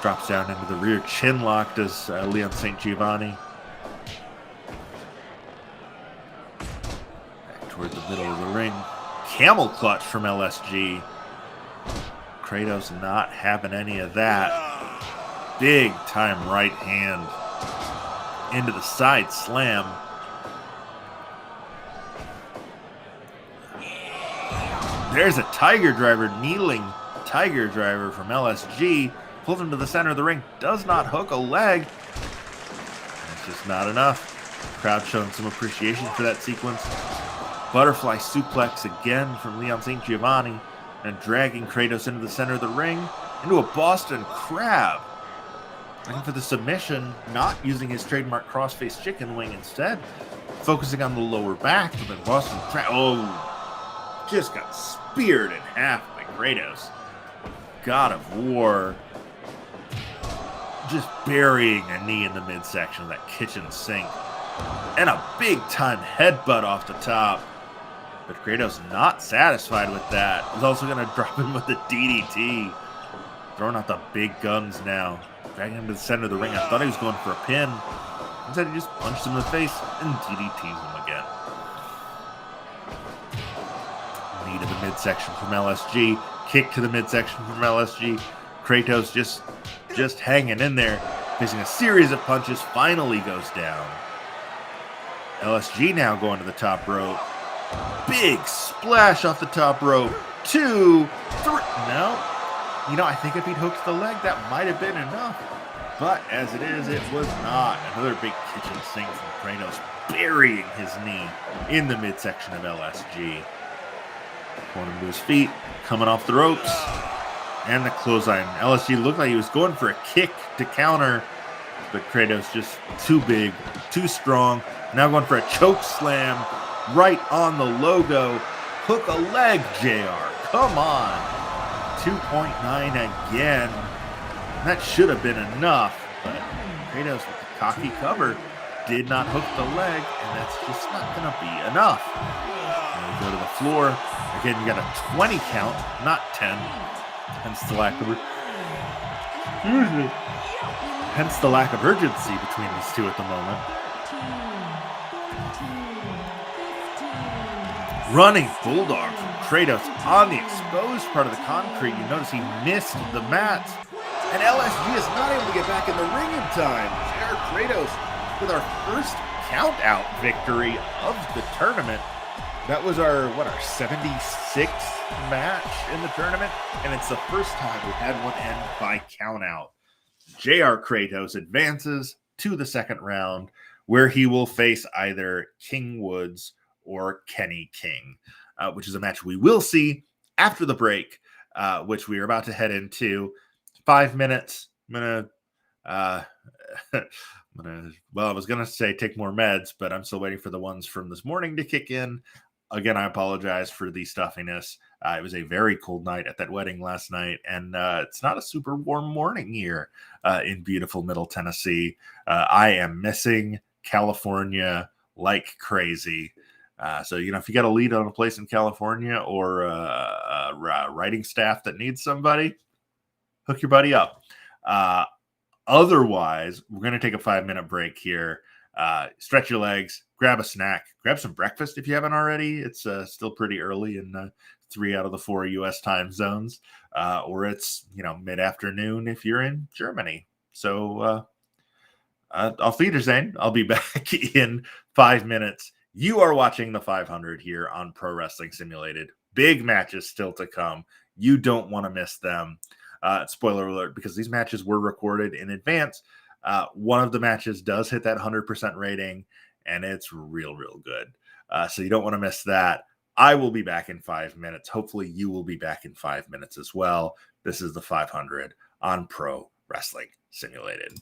Drops down into the rear chin lock, does Leon St. Giovanni. Back toward the middle of the ring. Camel clutch from LSG. Kratos not having any of that. Big time right hand into the side slam. There's a Tiger Driver, kneeling Tiger Driver from LSG. Pulls him to the center of the ring. Does not hook a leg. It's just not enough. Crowd showing some appreciation for that sequence. Butterfly suplex again from Leon St. Giovanni. And dragging Kratos into the center of the ring. Into a Boston Crab. Looking for the submission. Not using his trademark crossface chicken wing instead. Focusing on the lower back. But then Boston Crab. Oh. Just got speared in half by Kratos. God of War. Just burying a knee in the midsection of that kitchen sink. And a big time headbutt off the top. But Kratos not satisfied with that. He's also going to drop him with the DDT. Throwing out the big guns now. Dragging him to the center of the ring. I thought he was going for a pin. Instead, he just punched him in the face and DDTs him again. Knee to the midsection from LSG. Kick to the midsection from LSG. Kratos just hanging in there. Facing a series of punches. Finally goes down. LSG now going to the top rope. Big splash off the top rope. 2, 3. No. You know, I think if he'd hooked the leg, that might have been enough. But as it is, it was not. Another big kitchen sink from Kratos, burying his knee in the midsection of LSG. Pulling him to his feet, coming off the ropes. And the clothesline. LSG looked like he was going for a kick to counter. But Kratos just too big, too strong. Now going for a choke slam. Right on the logo. Hook a leg, JR. Come on. 2.9 again. That should have been enough. But Kratos with the cocky cover did not hook the leg. And that's just not going to be enough. And we go to the floor. Again, you got a 20 count, not 10. Hence the lack of urgency between these two at the moment. Running Bulldog from Kratos on the exposed part of the concrete. You notice he missed the mats. And LSG is not able to get back in the ring in time. JR Kratos with our first count-out victory of the tournament. That was our 76th match in the tournament. And it's the first time we've had one end by count-out. JR Kratos advances to the second round, where he will face either King Woods or Kenny King, which is a match we will see after the break, which we are about to head into. 5 minutes. I was going to say take more meds, but I'm still waiting for the ones from this morning to kick in. Again, I apologize for the stuffiness. It was a very cold night at that wedding last night, and it's not a super warm morning here in beautiful Middle Tennessee. I am missing California like crazy. So, if you got a lead on a place in California or a writing staff that needs somebody, hook your buddy up. Otherwise, we're going to take a 5-minute break here. Stretch your legs, grab a snack, grab some breakfast if you haven't already. It's still pretty early in 3 out of the 4 U.S. time zones, or it's mid-afternoon if you're in Germany. So auf Wiedersehen. I'll be back in 5 minutes. You are watching the 500 here on Pro Wrestling Simulated. Big matches still to come. You don't want to miss them. Spoiler alert, because these matches were recorded in advance. One of the matches does hit that 100% rating, and it's real good. So you don't want to miss that. I will be back in 5 minutes. Hopefully you will be back in 5 minutes as well. This is the 500 on Pro Wrestling Simulated.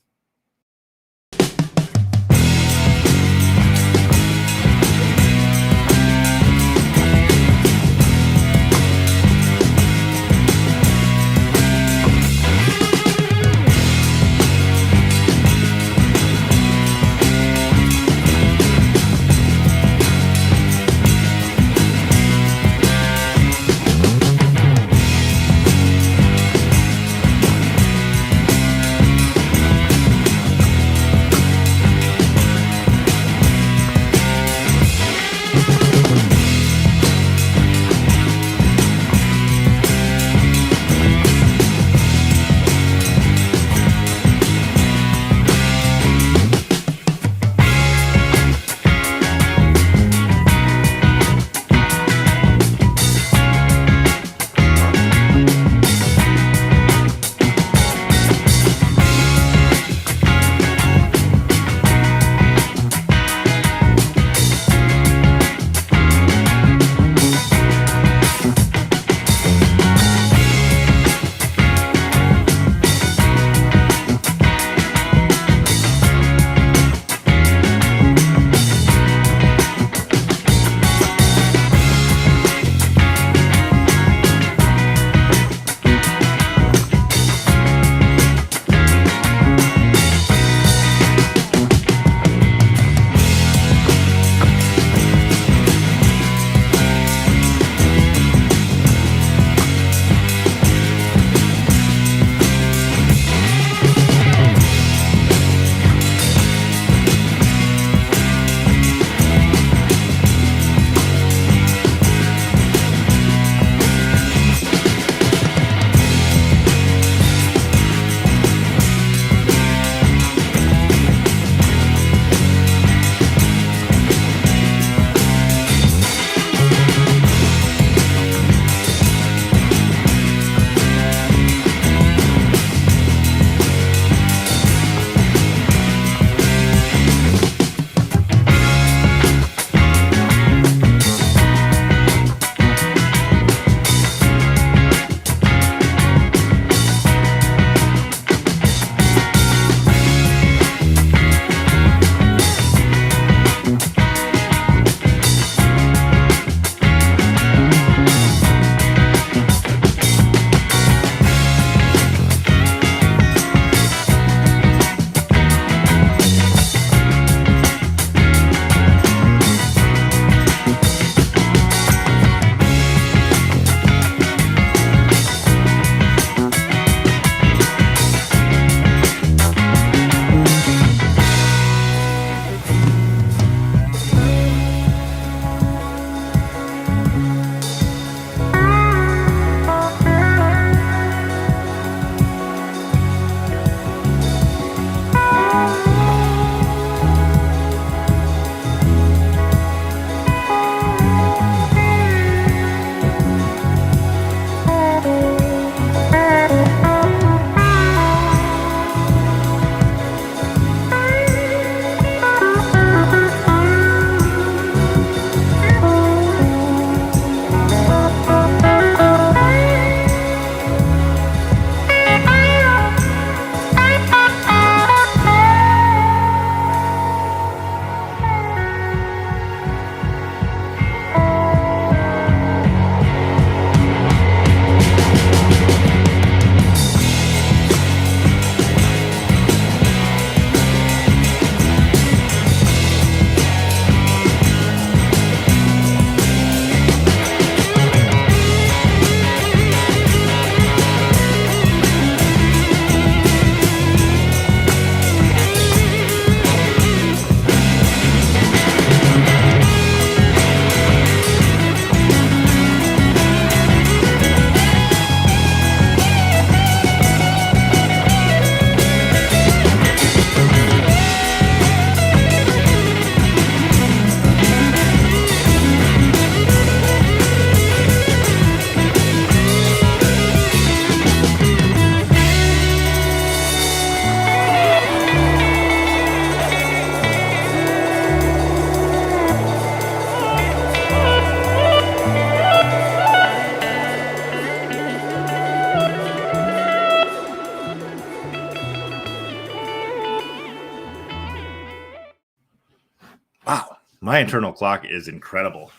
My internal clock is incredible.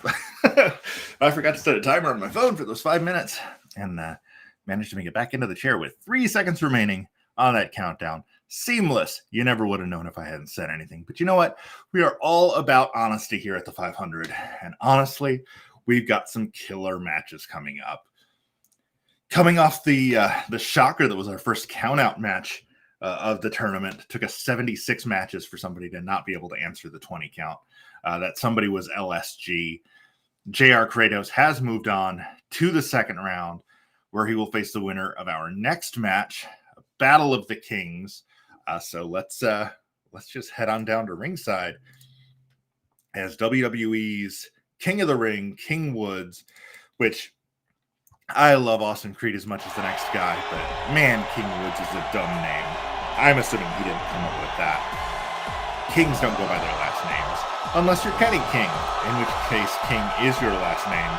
I forgot to set a timer on my phone for those 5 minutes and managed to make it back into the chair with 3 seconds remaining on that countdown. Seamless. You never would have known if I hadn't said anything. But you know what? We are all about honesty here at the 500. And honestly, we've got some killer matches coming up. Coming off the shocker that was our first count-out match of the tournament. It took us 76 matches for somebody to not be able to answer the 20 count. That somebody was LSG. JR Kratos has moved on to the second round, where he will face the winner of our next match, Battle of the Kings. So let's just head on down to ringside as WWE's King of the Ring, King Woods, which I love Austin Creed as much as the next guy, but man, King Woods is a dumb name. I'm assuming he didn't come up with that. Kings don't go by their last names, unless you're Kenny King, in which case King is your last name.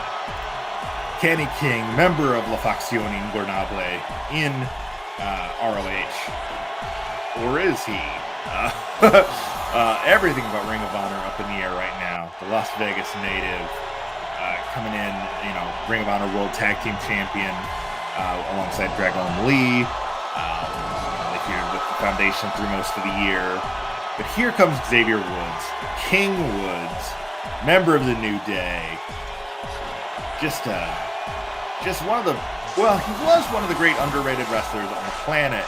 Kenny King, member of La Facción Ingobernable in ROH. Or is he? Everything about Ring of Honor up in the air right now. The Las Vegas native coming in, Ring of Honor World Tag Team Champion alongside Dragon Lee. They featured with the Foundation through most of the year. But here comes Xavier Woods, King Woods, member of the New Day. Just one of the, well, he was one of the great underrated wrestlers on the planet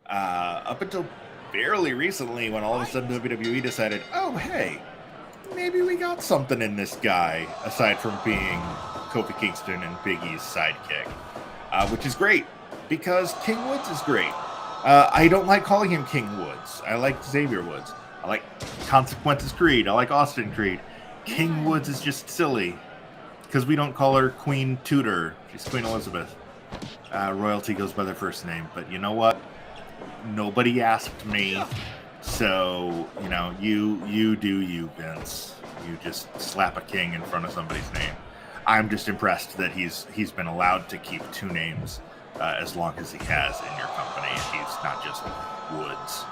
up until fairly recently, when all of a sudden WWE decided, oh, hey, maybe we got something in this guy, aside from being Kofi Kingston and Big E's sidekick, which is great, because King Woods is great. I don't like calling him King Woods. I like Xavier Woods. I like Consequences Creed. I like Austin Creed. King Woods is just silly, because we don't call her Queen Tudor. She's Queen Elizabeth. Royalty goes by their first name, but you know what? Nobody asked me, so you do you, Vince. You just slap a king in front of somebody's name. I'm just impressed that he's been allowed to keep 2 names as long as he has in your company. He's not just Woods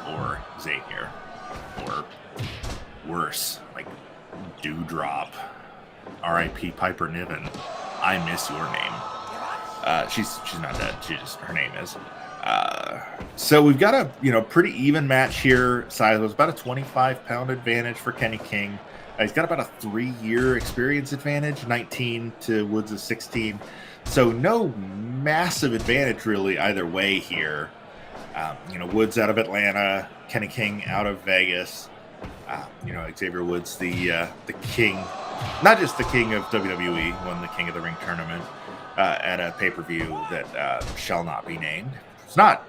or Xavier or worse, like Dewdrop. R.I.P. Piper Niven. I miss your name. She's not dead. Her name is. So we've got a pretty even match here. Size was about a 25-pound advantage for Kenny King. He's got about a 3-year experience advantage, 19 to Woods' 16. So no massive advantage really either way here. Woods out of Atlanta, Kenny King out of Vegas. Xavier Woods, the king, not just the king of WWE, won the King of the Ring tournament at a pay-per-view that shall not be named.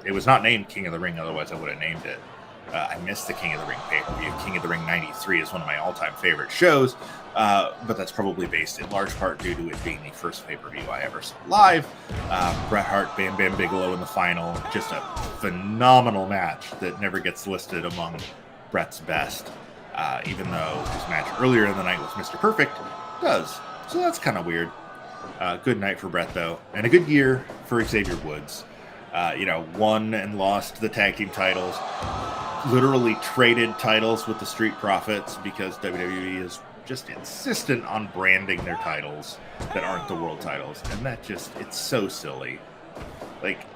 It was not named King of the Ring, otherwise I would have named it. I missed the King of the Ring pay-per-view. King of the Ring 93 is one of my all-time favorite shows, but that's probably based in large part due to it being the first pay-per-view I ever saw live. Bret Hart, Bam Bam Bigelow in the final. Just a phenomenal match that never gets listed among Bret's best, even though his match earlier in the night with Mr. Perfect does. So that's kind of weird. Good night for Bret, though, and a good year for Xavier Woods. Won and lost the tag team titles, literally traded titles with the Street Profits because WWE is just insistent on branding their titles that aren't the world titles. And it's so silly. Like,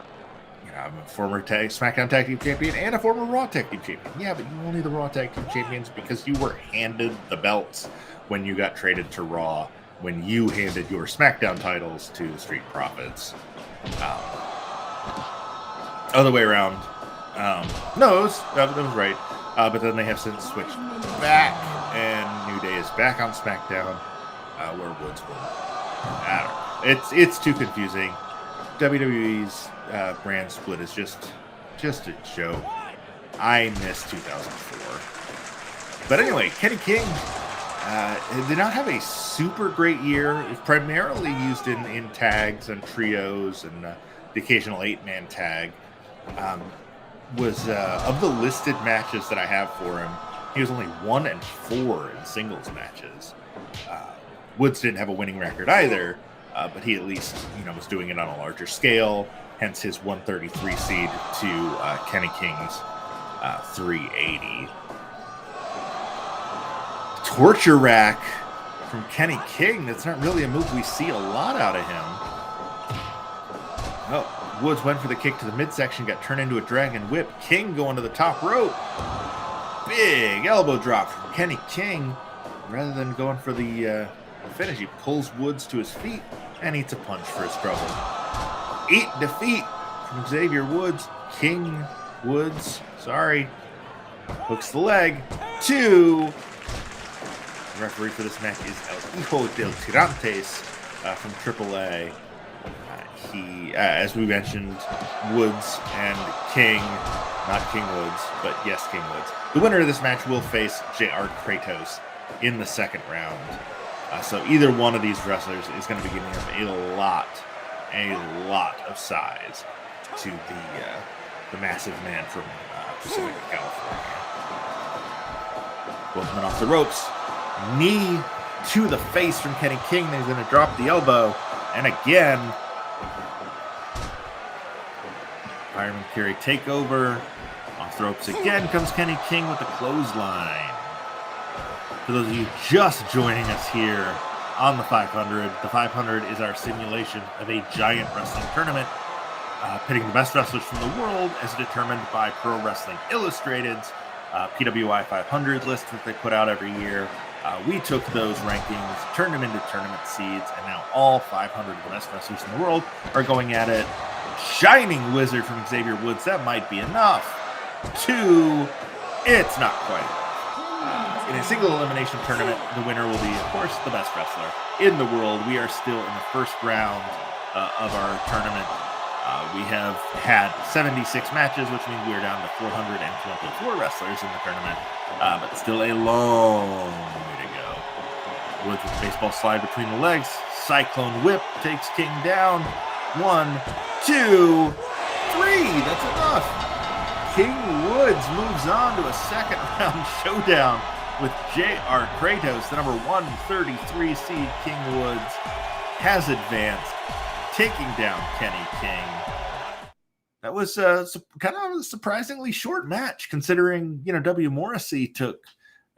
I'm a former SmackDown Tag Team Champion and a former Raw Tag Team Champion. Yeah, but you only the Raw Tag Team Champions because you were handed the belts when you got traded to Raw, when you handed your SmackDown titles to the Street Profits. Other way around. No, that was right. But then they have since switched back, and New Day is back on SmackDown, where Woods will. I don't know. It's too confusing. WWE's brand split is just a joke. I miss 2004. But anyway, Kenny King did not have a super great year. It was primarily used in tags and trios and the occasional 8-man tag. Was of the listed matches that I have for him, he was only 1-4 in singles matches. Woods didn't have a winning record either, but he at least was doing it on a larger scale. Hence his 133 seed to Kenny King's 380. torture rack from Kenny King. That's not really a move we see a lot out of him. Oh, Woods went for the kick to the midsection, got turned into a dragon whip. King going to the top rope. Big elbow drop from Kenny King. Rather than going for the finish, he pulls Woods to his feet and eats a punch for his trouble. 8 defeat from Xavier Woods. King Woods, sorry, hooks the leg. 2. The referee for this match is El Hijo del Tirantes from AAA. He, as we mentioned, Woods and King, not King Woods, but yes, King Woods. The winner of this match will face JR Kratos in the second round. So either one of these wrestlers is going to be giving him a lot of size to the massive man from Pacific, California. Both men off the ropes. Knee to the face from Kenny King. He's going to drop the elbow. And again, Fireman Carry takeover. Off the ropes again comes Kenny King with the clothesline. For those of you just joining us here on the 500 is our simulation of a giant wrestling tournament, pitting the best wrestlers from the world as determined by Pro Wrestling Illustrated's PWI 500 list that they put out every year. We took those rankings, turned them into tournament seeds, and now all 500 of the best wrestlers in the world are going at it. Shining Wizard from Xavier Woods, that might be enough. 2, it's not quite. In a single elimination tournament, the winner will be, of course, the best wrestler in the world. We are still in the first round of our tournament. We have had 76 matches, which means we are down to 424 wrestlers in the tournament, but still a long way to go. Woods with baseball slide between the legs. Cyclone whip takes King down. 1, 2, 3. That's enough. King Woods moves on to a second round showdown with JR Kratos. The number 133 seed King Woods has advanced, taking down Kenny King. That was kind of a surprisingly short match, considering W. Morrissey took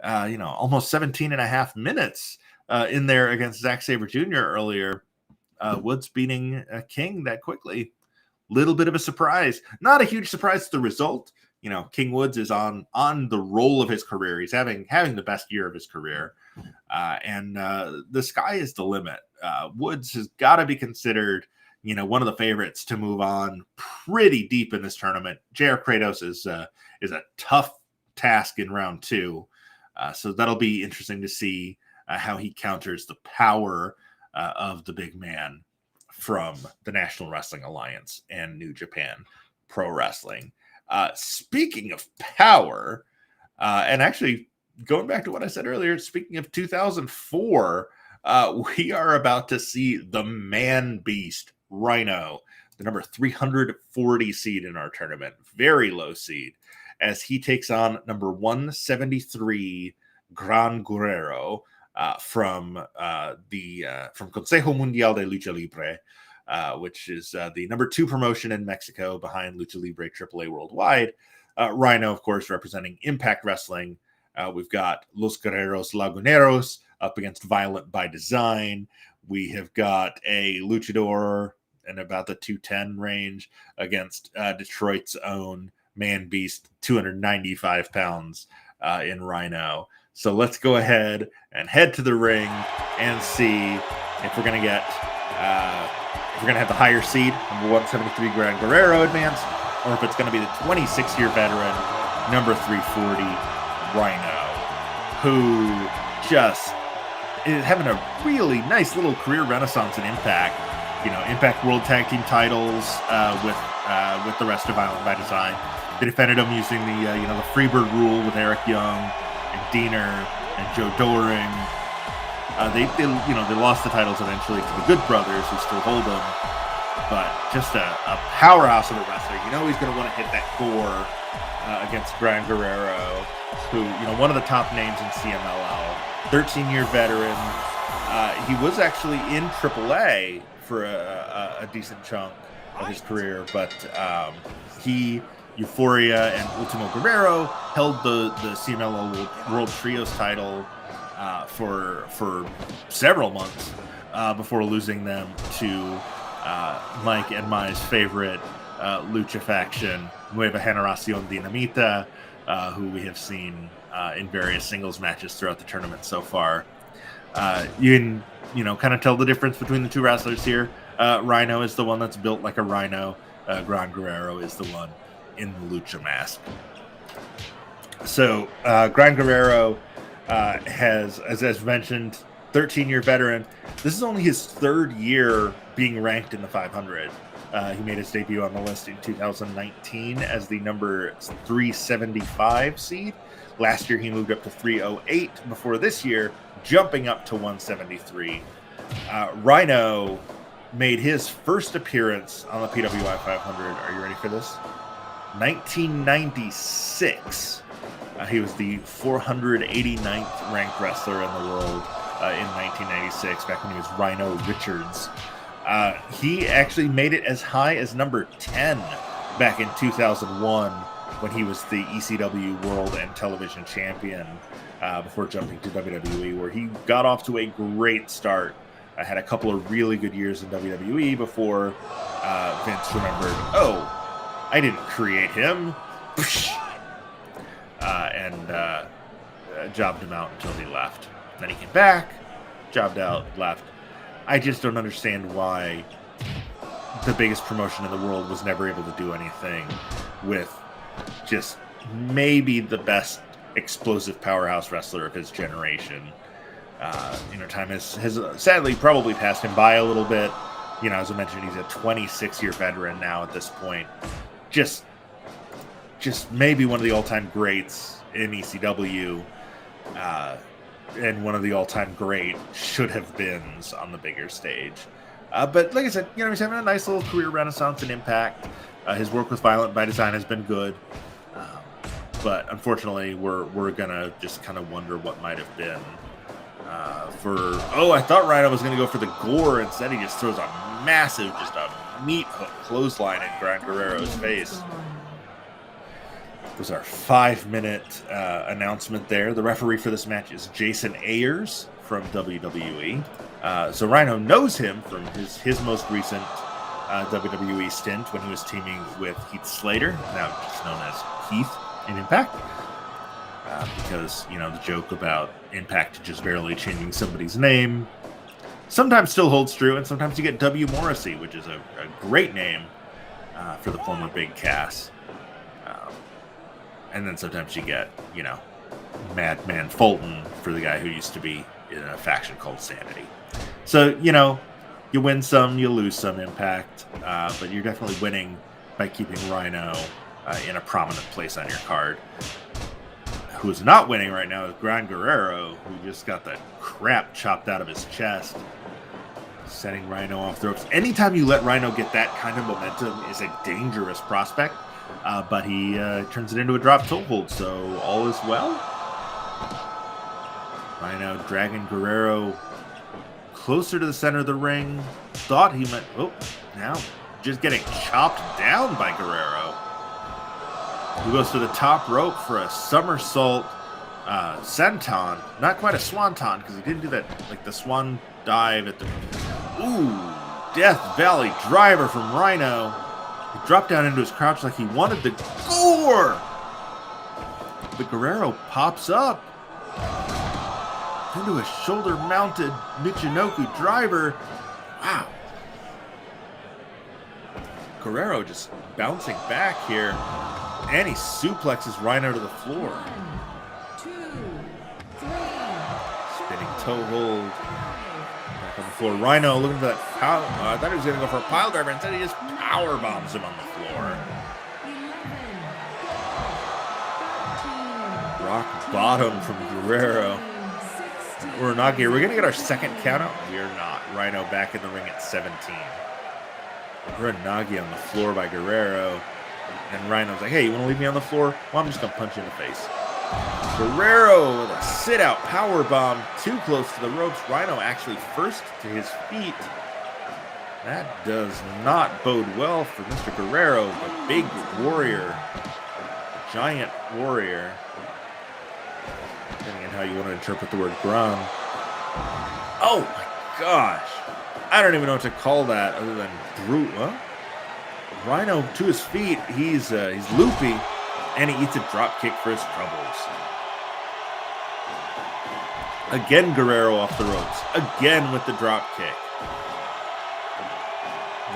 almost 17 and a half minutes in there against Zack Sabre Jr. earlier. Woods beating King that quickly. Little bit of a surprise. Not a huge surprise to the result. King Woods is on the roll of his career. He's having the best year of his career. And the sky is the limit. Woods has got to be considered, one of the favorites to move on pretty deep in this tournament. JR Kratos is a tough task in round 2. So that'll be interesting to see how he counters the power of the big man from the National Wrestling Alliance and New Japan Pro Wrestling. Speaking of power, and actually going back to what I said earlier, speaking of 2004, we are about to see the man beast Rhino, the number 340 seed in our tournament, very low seed, as he takes on number 173 Gran Guerrero from Consejo Mundial de Lucha Libre, which is the number 2 promotion in Mexico behind Lucha Libre AAA Worldwide. Rhino, of course, representing Impact Wrestling. We've got Los Guerreros Laguneros up against Violent by Design. We have got a luchador in about the 210 range against Detroit's own Man Beast, 295 pounds in Rhino. So let's go ahead and head to the ring and see if we're going to get if we're going to have the higher seed, number 173 Gran Guerrero advance, or if it's going to be the 26-year veteran, number 340 Rhino, who just is having a really nice little career renaissance in Impact. Impact World Tag Team titles with the rest of Violent by Design. They defended them using the Freebird rule with Eric Young and Diener and Joe Doring. They lost the titles eventually to the Good Brothers, who still hold them. But just a powerhouse of a wrestler. He's going to want to hit that core against Gran Guerrero, who one of the top names in CMLL, 13-year veteran. He was actually in AAA for a decent chunk of his career, but he, Euphoria, and Ultimo Guerrero held the CMLL World Trios title for several months before losing them to Mike and Mai's favorite lucha faction, Nueva Generación Dinamita, who we have seen in various singles matches throughout the tournament so far. You can, kind of tell the difference between the two wrestlers here. Rhino is the one that's built like a rhino. Gran Guerrero is the one in the lucha mask. So Gran Guerrero has, as mentioned, 13-year veteran. This is only his third year being ranked in the 500. He made his debut on the list in 2019 as the number 375 seed. Last year, he moved up to 308 before this year, jumping up to 173. Rhino made his first appearance on the PWI 500. Are you ready for this? 1996. He was the 489th ranked wrestler in the world in 1996, back when he was Rhino Richards. He actually made it as high as number 10 back in 2001 when he was the ECW World and Television Champion before jumping to WWE, where he got off to a great start. I had a couple of really good years in WWE before Vince remembered, oh, I didn't create him. And jobbed him out until he left. Then he came back, jobbed out, left. I just don't understand why the biggest promotion in the world was never able to do anything with just maybe the best explosive powerhouse wrestler of his generation. Time has sadly probably passed him by a little bit. As I mentioned, he's a 26-year veteran now at this point. Just maybe one of the all-time greats in ECW, and one of the all-time great should-have-beens on the bigger stage. But like I said, he's having a nice little career renaissance in Impact. His work with Violent by Design has been good. But unfortunately, we're going to just kind of wonder what might have been. I thought Rhino was going to go for the gore. Instead, he just throws a massive, just a meat hook clothesline in Gran Guerrero's face. It was our 5-minute announcement there. The referee for this match is Jason Ayers from WWE. So Rhino knows him from his most recent WWE stint when he was teaming with Heath Slater, now just known as Heath in Impact. Because, the joke about Impact just barely changing somebody's name sometimes still holds true, and sometimes you get W. Morrissey, which is a great name for the former Big Cass. And then sometimes you get, Madman Fulton for the guy who used to be in a faction called Sanity. So, you win some, you lose some Impact, but you're definitely winning by keeping Rhino in a prominent place on your card. Who's not winning right now is Gran Guerrero, who just got the crap chopped out of his chest, setting Rhino off the ropes. Anytime you let Rhino get that kind of momentum is a dangerous prospect, but he turns it into a drop toe hold, so all is well. Rhino dragging Guerrero closer to the center of the ring. Thought he might... Oh, now just getting chopped down by Guerrero. Who goes to the top rope for a somersault senton. Not quite a swanton, because he didn't do that, like the swan dive at the... Ooh, Death Valley driver from Rhino. He dropped down into his crouch like he wanted the gore. But Guerrero pops up into a shoulder-mounted Michinoku driver. Wow. Guerrero just bouncing back here. And he suplexes Rhino to the floor. 1, 2, 3. Spinning toe hold. Back on the floor. Rhino looking for that power. I thought he was going to go for a pile driver. Instead, he just power bombs him on the floor. 11, 13, rock bottom from Guerrero. We're not here. We're going to get our second count out. We're not. Rhino back in the ring at 17. Uranagi on the floor by Guerrero. And Rhino's like, hey, you want to leave me on the floor? Well, I'm just going to punch you in the face. Guerrero with a sit-out powerbomb too close to the ropes. Rhino actually first to his feet. That does not bode well for Mr. Guerrero, the big warrior, the giant warrior. depending on how you want to interpret the word Gron. Oh my gosh. I don't even know what to call that other than brute. Huh? Rhino to his feet. He's loopy, and he eats a drop kick for his troubles. Again, Guerrero off the ropes. Again with the drop kick.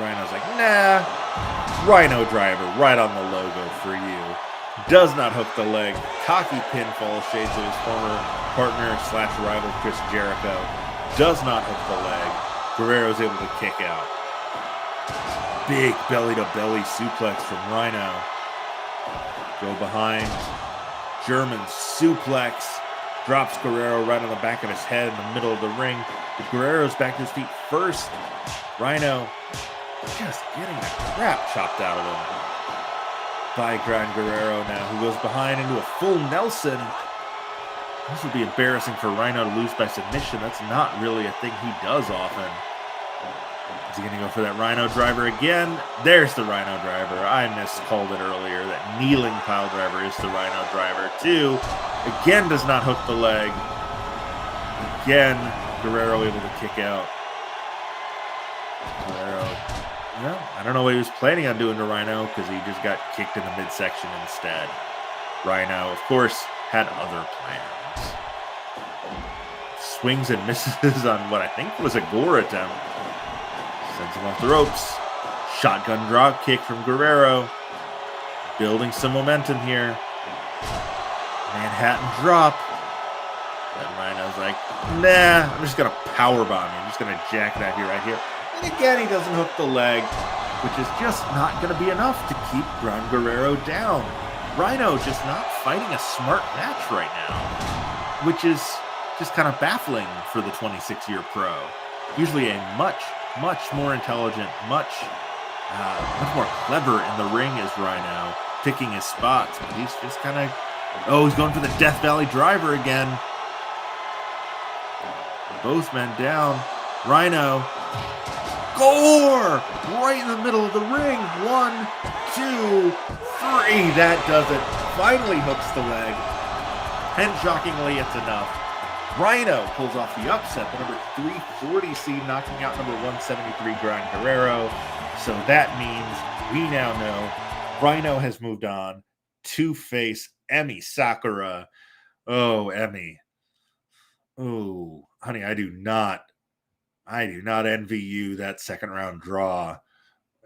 Rhino's like, nah. Rhino driver right on the logo for you. Does not hook the leg. Cocky pinfall shades of his former partner / rival Chris Jericho. Does not hook the leg. Guerrero's able to kick out. Big belly-to-belly suplex from Rhino. Go behind. German suplex. Drops Guerrero right on the back of his head in the middle of the ring. But Guerrero's back to his feet first. Rhino just getting the crap chopped out of him by Gran Guerrero now, who goes behind into a full Nelson. This would be embarrassing for Rhino to lose by submission. That's not really a thing he does often. Is he going to go for that Rhino driver again? There's the Rhino driver. I miscalled it earlier. That kneeling pile driver is the Rhino driver too. Again, does not hook the leg. Again, Guerrero able to kick out. Guerrero, I don't know what he was planning on doing to Rhino because he just got kicked in the midsection instead. Rhino, of course, had other plans. Swings and misses on what I think was a gore attempt. Sends him off the ropes. Shotgun drop kick from Guerrero. Building some momentum here. Manhattan drop. And Rhino's like, nah, I'm just going to powerbomb you. I'm just going to jackknife you right here. And again, he doesn't hook the leg, which is just not going to be enough to keep Gran Guerrero down. Rhino just not fighting a smart match right now, which is just kind of baffling for the 26-year pro. Usually a much more intelligent, much more clever in the ring is Rhino, picking his spots, but he's just kind of, he's going for the Death Valley driver again. Both men down. Rhino, gore! Right in the middle of the ring. 1, 2, 3. That does it. Finally hooks the leg. And shockingly, it's enough. Rhino pulls off the upset, the number 340 seed, knocking out number 173 Gran Guerrero. So that means we now know Rhino has moved on to face Emi Sakura. Oh, Emi. Oh, honey, I do not envy you that second round draw.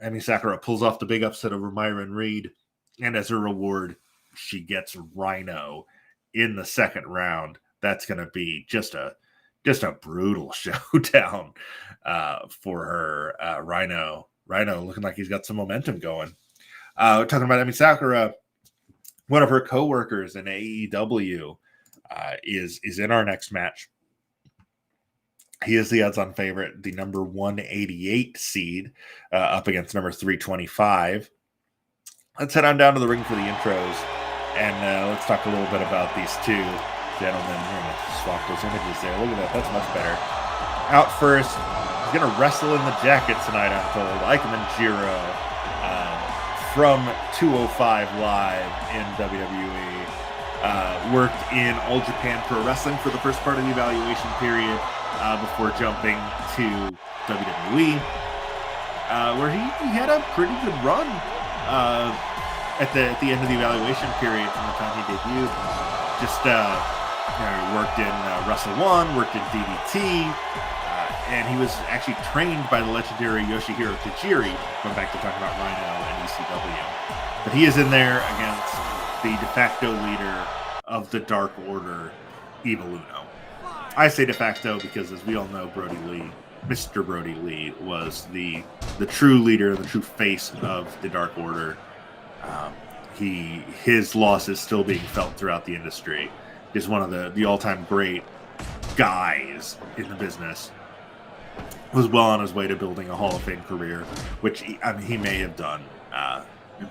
Emi Sakura pulls off the big upset over Myron Reed, and as a reward, she gets Rhino in the second round. That's going to be just a brutal showdown for her. Rhino looking like he's got some momentum going. We're talking about Emi Sakura. One of her co-workers in AEW is in our next match. He is the odds-on favorite, the number 188 seed, up against number 325. Let's head on down to the ring for the intros, and let's talk a little bit about these two gentlemen. We're going to swap those images there. Look at that. That's much better. Out first, he's going to wrestle in the jacket tonight, I'm told. Ikemen Jiro from 205 Live in WWE. Worked in All Japan Pro Wrestling for the first part of the evaluation period before jumping to WWE, where he had a pretty good run at the end of the evaluation period from the time he debuted. Just worked in Wrestle One, worked in DDT, and he was actually trained by the legendary Yoshihiro Tajiri, going back to talking about Rhino and ECW. But he is in there against the de facto leader of the Dark Order, Evil Uno. I say de facto because, as we all know, Brody Lee, Mr. Brody Lee, was the true leader, the true face of the Dark Order. His loss is still being felt throughout the industry. He's one of the all-time great guys in the business. Was well on his way to building a Hall of Fame career, which he may have done.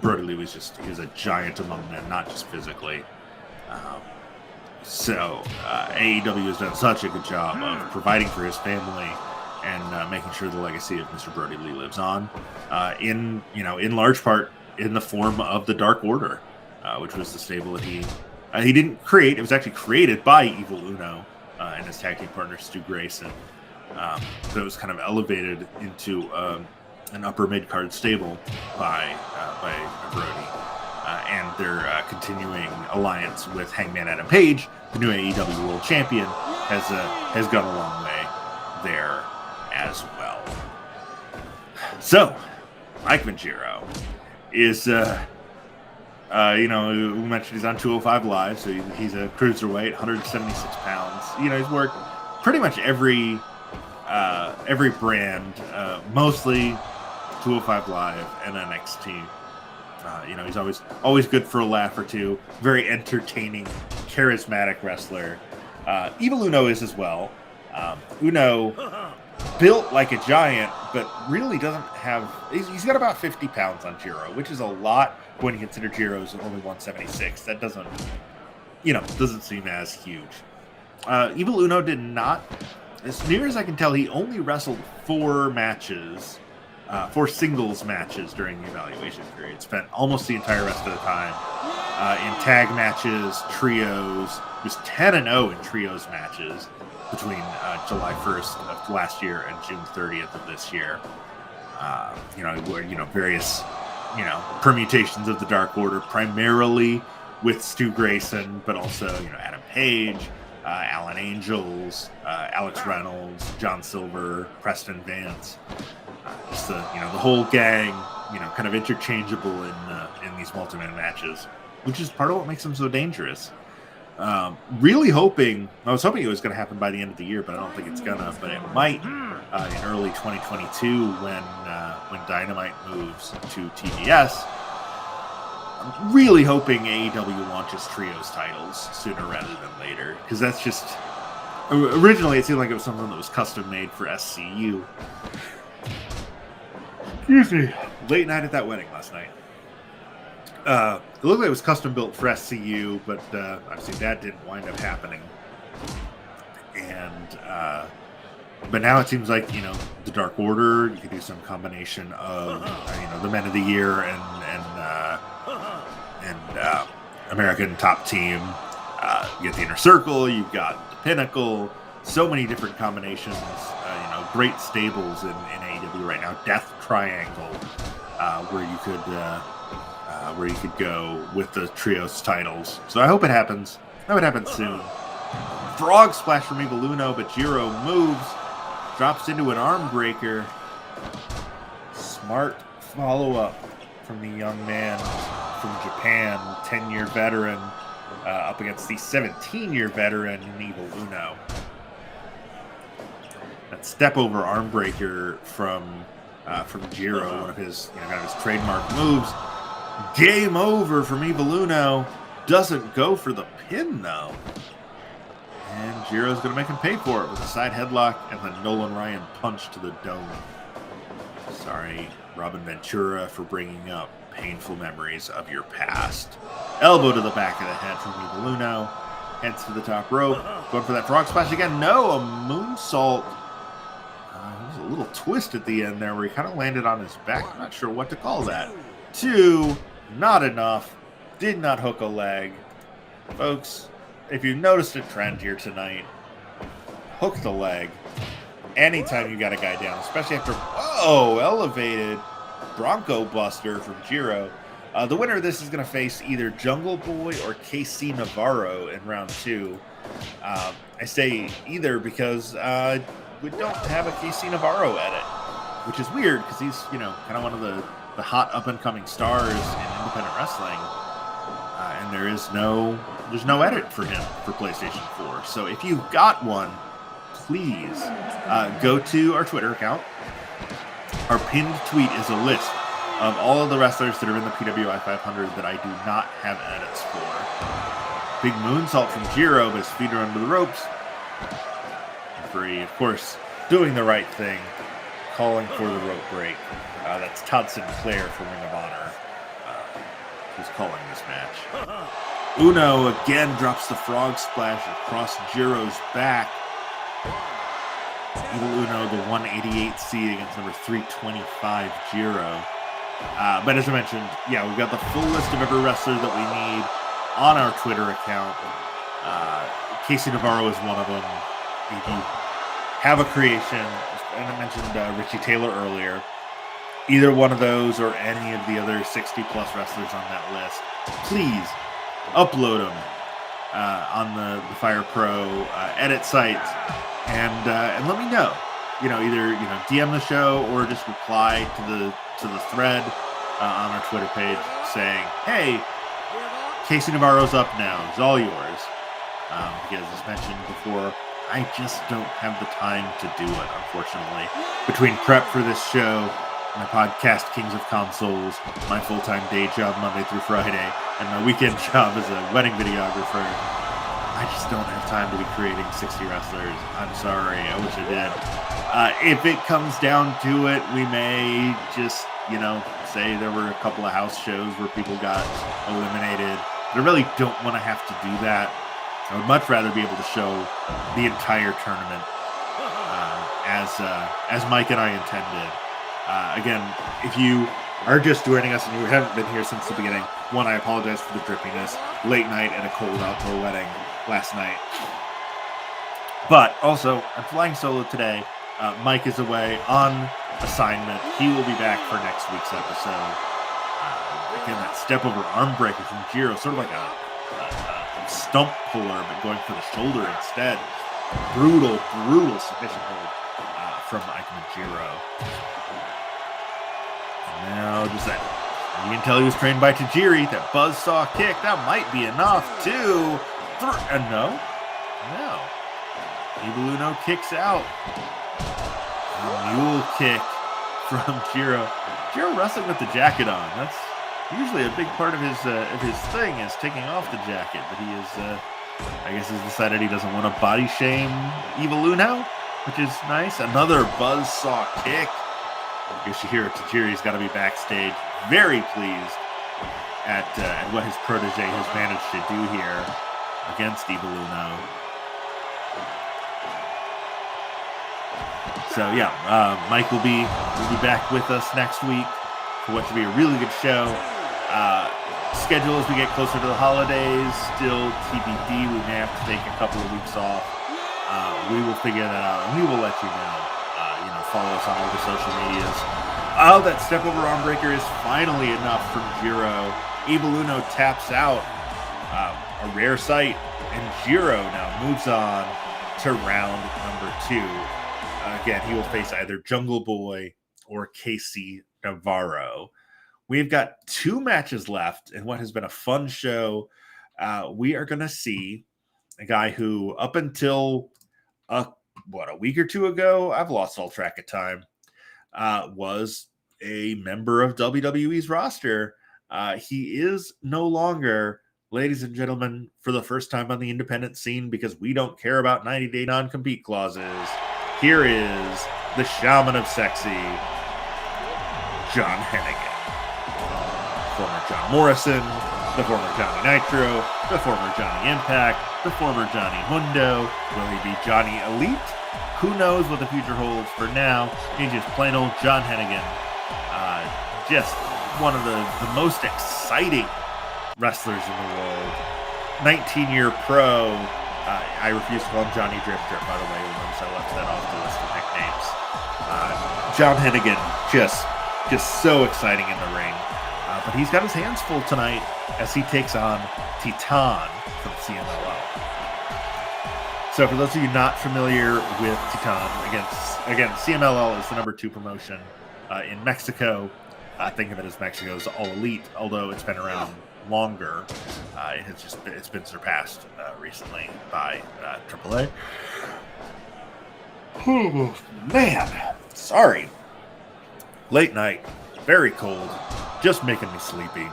Brody Lee was a giant among men, not just physically. AEW has done such a good job of providing for his family and making sure the legacy of Mr. Brody Lee lives on. In large part in the form of the Dark Order, which was the stable that he He didn't create. It was actually created by Evil Uno and his tag team partner Stu Grayson. So it was kind of elevated into an upper mid card stable by Brody and their continuing alliance with Hangman Adam Page, the new AEW World Champion, has gone a long way there as well. So, Mike Vanjiro is, we mentioned he's on 205 Live, so he's a cruiserweight, 176 pounds. He's worked pretty much every brand, mostly 205 Live and NXT. He's always good for a laugh or two. Very entertaining, charismatic wrestler. Evil Uno is as well. Uno built like a giant, but really doesn't have. He's got about 50 pounds on Jiro, which is a lot when you consider Jiro's only 176. That doesn't seem as huge. Evil Uno did not, as near as I can tell, he only wrestled 4 singles matches during the evaluation period. Spent almost the entire rest of the time in tag matches, trios. He was 10-0 in trios matches between July 1st of last year and June 30th of this year. Various permutations of the Dark Order, primarily with Stu Grayson, but also Adam Page, Alan Angels, Alex Reynolds, John Silver, Preston Vance. Just the whole gang, kind of interchangeable in these multi-man matches, which is part of what makes them so dangerous. I was hoping it was going to happen by the end of the year, but I don't think it's gonna. But it might in early 2022 when Dynamite moves to TBS. I'm really hoping AEW launches trios titles sooner rather than later, because that's just originally it seemed like it was something that was custom made for SCU. Excuse me. Late night at that wedding last night. It looked like it was custom built for SCU, but obviously that didn't wind up happening. And but now it seems like the Dark Order. You could do some combination of the Men of the Year and American Top Team. You get the Inner Circle. You've got the Pinnacle. So many different combinations. Great stables in AEW right now. Death Triangle, where you could go with the trios titles. So I hope it happens. I hope it happens soon. Frog splash from Evil Uno, but Jiro moves, drops into an arm breaker. Smart follow-up from the young man from Japan, 10-year veteran, up against the 17-year veteran in Evil Uno. That step over arm breaker from Jiro, one of his kind of his trademark moves. Game over from Evil Uno. Doesn't go for the pin though. And Jiro's going to make him pay for it with a side headlock and the Nolan Ryan punch to the dome. Sorry, Robin Ventura, for bringing up painful memories of your past. Elbow to the back of the head from Evil Uno. Heads to the top rope. Going for that frog splash again. No, a moonsault. There's a little twist at the end there where he kind of landed on his back. I'm not sure what to call that. 2, not enough. Did not hook a leg. Folks, if you noticed a trend here tonight, hook the leg. Anytime you got a guy down, especially after, elevated Bronco Buster from Jiro. The winner of this is going to face either Jungle Boy or KC Navarro in round 2. I say either because we don't have a KC Navarro edit, which is weird because he's, kind of one of the hot up-and-coming stars in independent wrestling. And there's no edit for him for PlayStation 4. So if you've got one, please go to our Twitter account. Our pinned tweet is a list of all of the wrestlers that are in the PWI 500 that I do not have edits for. Big moonsault from Jiro, but his feet are under the ropes. Referee, of course, doing the right thing, calling for the rope break. That's Todd Sinclair from Ring of Honor, who's calling this match. Uno again drops the frog splash across Jiro's back. Evil Uno, the 188 seed against number 325 Jiro. But as I mentioned, we've got the full list of every wrestler that we need. on our Twitter account. Casey Navarro is one of them. If you have a creation, and I mentioned Richie Taylor earlier, either one of those or any of the other 60-plus wrestlers on that list, please upload them on the Fire Pro edit site and let me know. Either DM the show or just reply to the thread on our Twitter page saying, "Hey, Casey Navarro's up now. It's all yours." Because as mentioned before, I just don't have the time to do it, unfortunately. Between prep for this show, my podcast, Kings of Consoles, my full-time day job Monday through Friday, and my weekend job as a wedding videographer, I just don't have time to be creating 60 wrestlers. I'm sorry. I wish I did. If it comes down to it, we may just, say there were a couple of house shows where people got eliminated. But I really don't want to have to do that. I would much rather be able to show the entire tournament as Mike and I intended. Again, if you are just joining us and you haven't been here since the beginning, one, I apologize for the drippiness. Late night at a cold outdoor wedding last night. But also, I'm flying solo today. Mike is away on assignment. He will be back for next week's episode. Again, that step over arm breaker from Jiro, sort of like a stump puller, but going for the shoulder instead. Brutal submission hold from Ikemen Jiro. And now just that. You can tell he was trained by Tajiri. That buzzsaw kick, that might be enough too. No. Evil Uno kicks out. A mule kick from Jiro. Jiro wrestling with the jacket on. That's usually a big part of his thing is taking off the jacket. But he is, I guess, has decided he doesn't want to body shame Evil Uno, which is nice. Another buzzsaw kick. Yoshihiro Tajiri's got to be backstage, very pleased at what his protege has managed to do here against Evil Uno. So yeah, Mike will be back with us next week for what should be a really good show. Schedule as we get closer to the holidays, still TBD. We may have to take a couple of weeks off. We will figure that out, and we will let you know. Follow us on all the social medias. Oh, that step over arm breaker is finally enough from Jiro. Evil Uno taps out. A rare sight, and Jiro now moves on to round number 2. Again, he will face either Jungle Boy or Casey Navarro. We've got 2 matches left in what has been a fun show. We are going to see a guy who, up until a week or 2 ago, I've lost all track of time, was a member of WWE's roster. He is no longer, ladies and gentlemen, for the first time on the independent scene, because we don't care about 90-day non-compete clauses. Here is the Shaman of Sexy, John Hennigan. Former John Morrison, the former Johnny Nitro, the former Johnny Impact, the former Johnny Mundo. Will he be Johnny Elite? Who knows what the future holds. For now, he's just plain old John Hennigan. Just one of the most exciting wrestlers in the world. 19-year pro. I refuse to call him Johnny Drip Drip, by the way. Once I left that off the list of nicknames. John Hennigan, just so exciting in the ring. But he's got his hands full tonight as he takes on Titan from CMLL. So for those of you not familiar with Titan, again, CMLL is the number 2 promotion in Mexico. Think of it as Mexico's All Elite, although it's been around longer. It's been surpassed recently by AAA. Oh, man, sorry. Late night, very cold, just making me sleepy.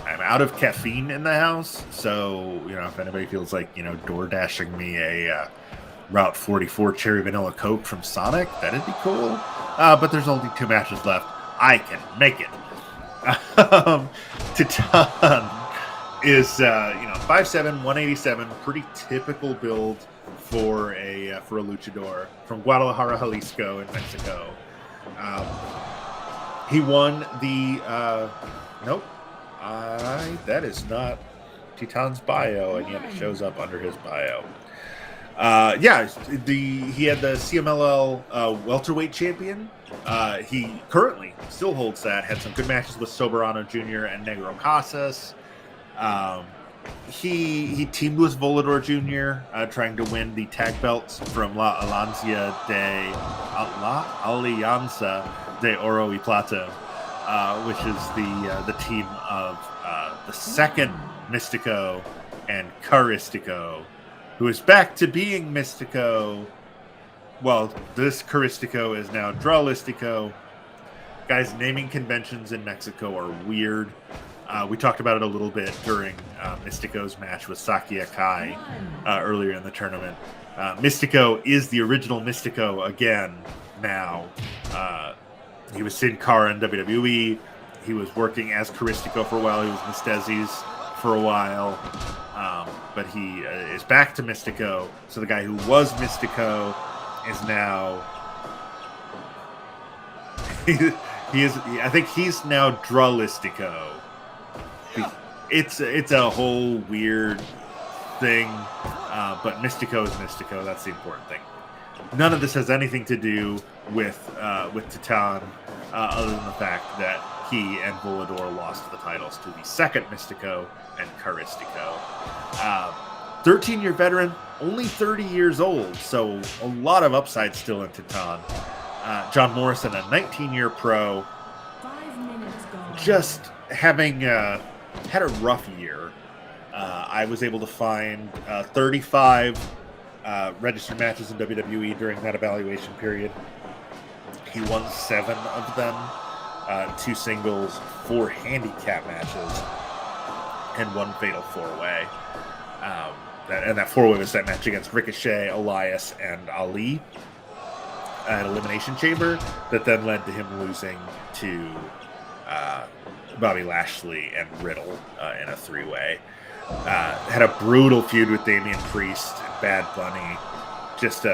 I'm out of caffeine in the house, so if anybody feels like door dashing me a Route 44 Cherry Vanilla Coke from Sonic, that'd be cool. But there's only 2 matches left. I can make it. Titan is 5'7", 187, pretty typical build for a luchador from Guadalajara, Jalisco, in Mexico. He won the That is not Titan's bio, and yet it shows up under his bio. He had the CMLL welterweight champion. He currently still holds that. Had some good matches with Soberano Jr. and Negro Casas. He teamed with Volador Jr., trying to win the tag belts from La Alianza de Oro y Plata, which is the team of the second Mystico and Caristico, who is back to being Mystico. Well, this Caristico is now Dralistico. Guys, naming conventions in Mexico are weird. We talked about it a little bit during Mystico's match with Saki Akai earlier in the tournament. Mystico is the original Mystico again now. He was Sin Cara in WWE. He was working as Caristico for a while. He was Mystezi's for a while. But he is back to Mystico. So the guy who was Mystico is now... I think he's now Dralistico. It's a whole weird thing, but Mystico is Mystico. That's the important thing. None of this has anything to do with Titan, other than the fact that he and Volador lost the titles to the second Mystico and Caristico. 13-year veteran, only 30 years old, so a lot of upside still in Titan. John Morrison, a 19-year pro, just having had a rough year. I was able to find 35 registered matches in WWE during that evaluation period. He won 7 of them, 2 singles, 4 handicap matches, and 1 fatal 4-way. And that 4-way was that match against Ricochet, Elias, and Ali at Elimination Chamber that then led to him losing to Bobby Lashley and Riddle in a 3-way. Had a brutal feud with Damian Priest and Bad Bunny. Just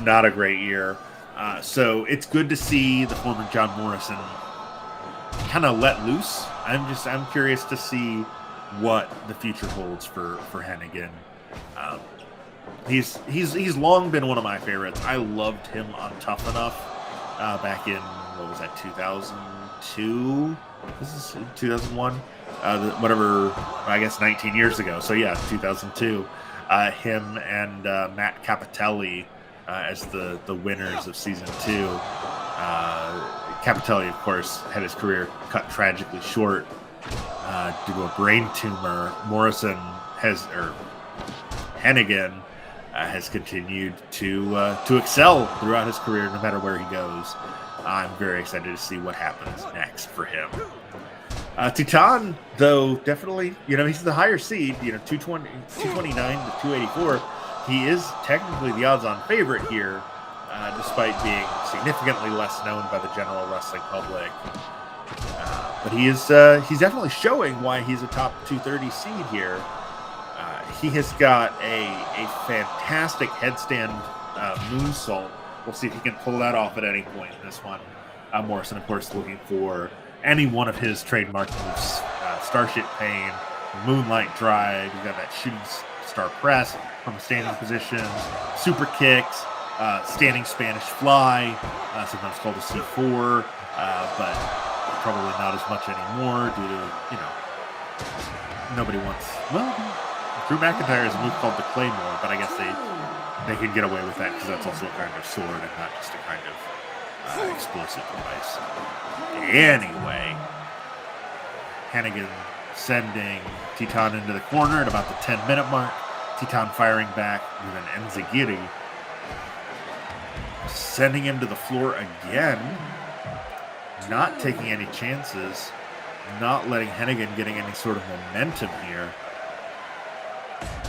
not a great year. So it's good to see the former John Morrison kind of let loose. I'm curious to see what the future holds for Hennigan. He's long been one of my favorites. I loved him on Tough Enough back in, what was that, 2002? This is 2001? Whatever, I guess 19 years ago. So yeah, 2002. Him and Matt Capitelli as the winners of season 2. Capitelli, of course, had his career cut tragically short due to a brain tumor. Hennigan has continued to excel throughout his career, no matter where he goes. I'm very excited to see what happens next for him. Titan, though, definitely, he's the higher seed, 229 to 284. He is technically the odds-on favorite here, despite being significantly less known by the general wrestling public. But he's definitely showing why he's a top 230 seed here. He has got a fantastic headstand moonsault. We'll see if he can pull that off at any point in this one. Morrison, of course, looking for any one of his trademark moves. Starship Pain, Moonlight Drive. He's got that shooting star press from standing positions, super kicks, standing Spanish fly, sometimes called a C4, but probably not as much anymore due to, nobody wants... Well, Drew McIntyre has a move called the Claymore, but I guess they can get away with that because that's also a kind of sword and not just a kind of explosive device. Anyway, Hennigan sending Titan into the corner at about the 10-minute mark. Titan firing back with an Enzigiri. Sending him to the floor again. Not taking any chances. Not letting Hennigan getting any sort of momentum here.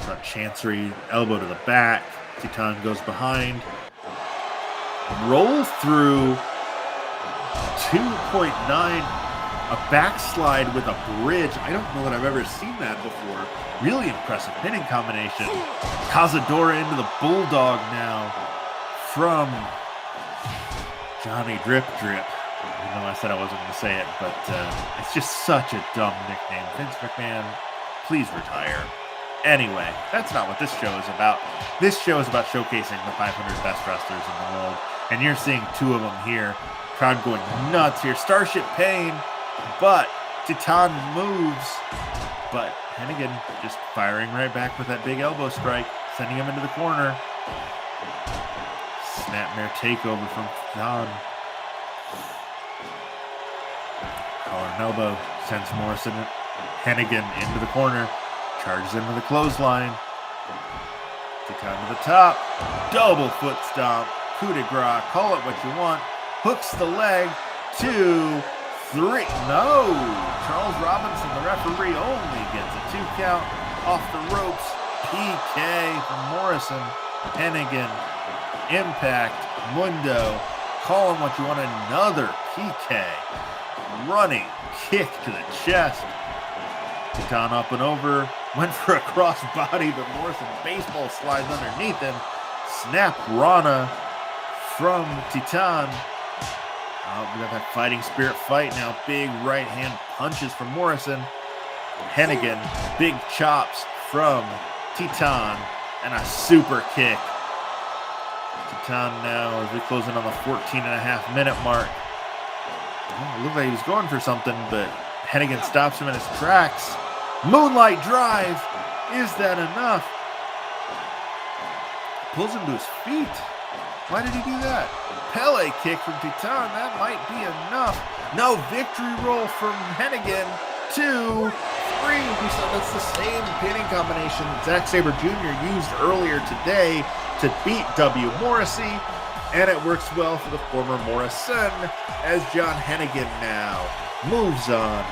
Front Chancery, elbow to the back. Titan goes behind. Roll through 2.9. A backslide with a bridge. I don't know that I've ever seen that before. Really impressive pinning combination. Cazadora into the Bulldog now from Johnny Drip Drip. Even though I said I wasn't going to say it, but it's just such a dumb nickname. Vince McMahon, please retire. Anyway, that's not what this show is about. This show is about showcasing the 500 best wrestlers in the world, and you're seeing two of them here. Crowd going nuts here. Starship Pain, but Titan moves, but Hennigan just firing right back with that big elbow strike, sending him into the corner. Snapmare takeover from Titan. Collar and elbow sends Morrison, Hennigan into the corner. Charges into the clothesline. Titan to the top. Double foot stomp. Coup de grace. Call it what you want. Hooks the leg. 2, 3. No. Charles Robinson, the referee, only gets a 2 count off the ropes. PK from Morrison. Hennigan. Impact. Mundo. Call him what you want. Another PK. Running kick to the chest. Titan up and over. Went for a cross body, but Morrison baseball slides underneath him. Snap Rana from Titan. We got that fighting spirit fight now. Big right hand punches from Morrison. Hennigan, big chops from Titan, and a super kick. Titan now as we close in on the 14.5-minute mark. It looked like he was going for something, but Hennigan stops him in his tracks. Moonlight drive. Is that enough? Pulls him to his feet. Why did he do that? Pele kick from Titan. That might be enough. No, victory roll from Hennigan. 2, 3. We saw that's the same pinning combination Zack Sabre Jr. used earlier today to beat W. Morrissey. And it works well for the former Morrison as John Hennigan now moves on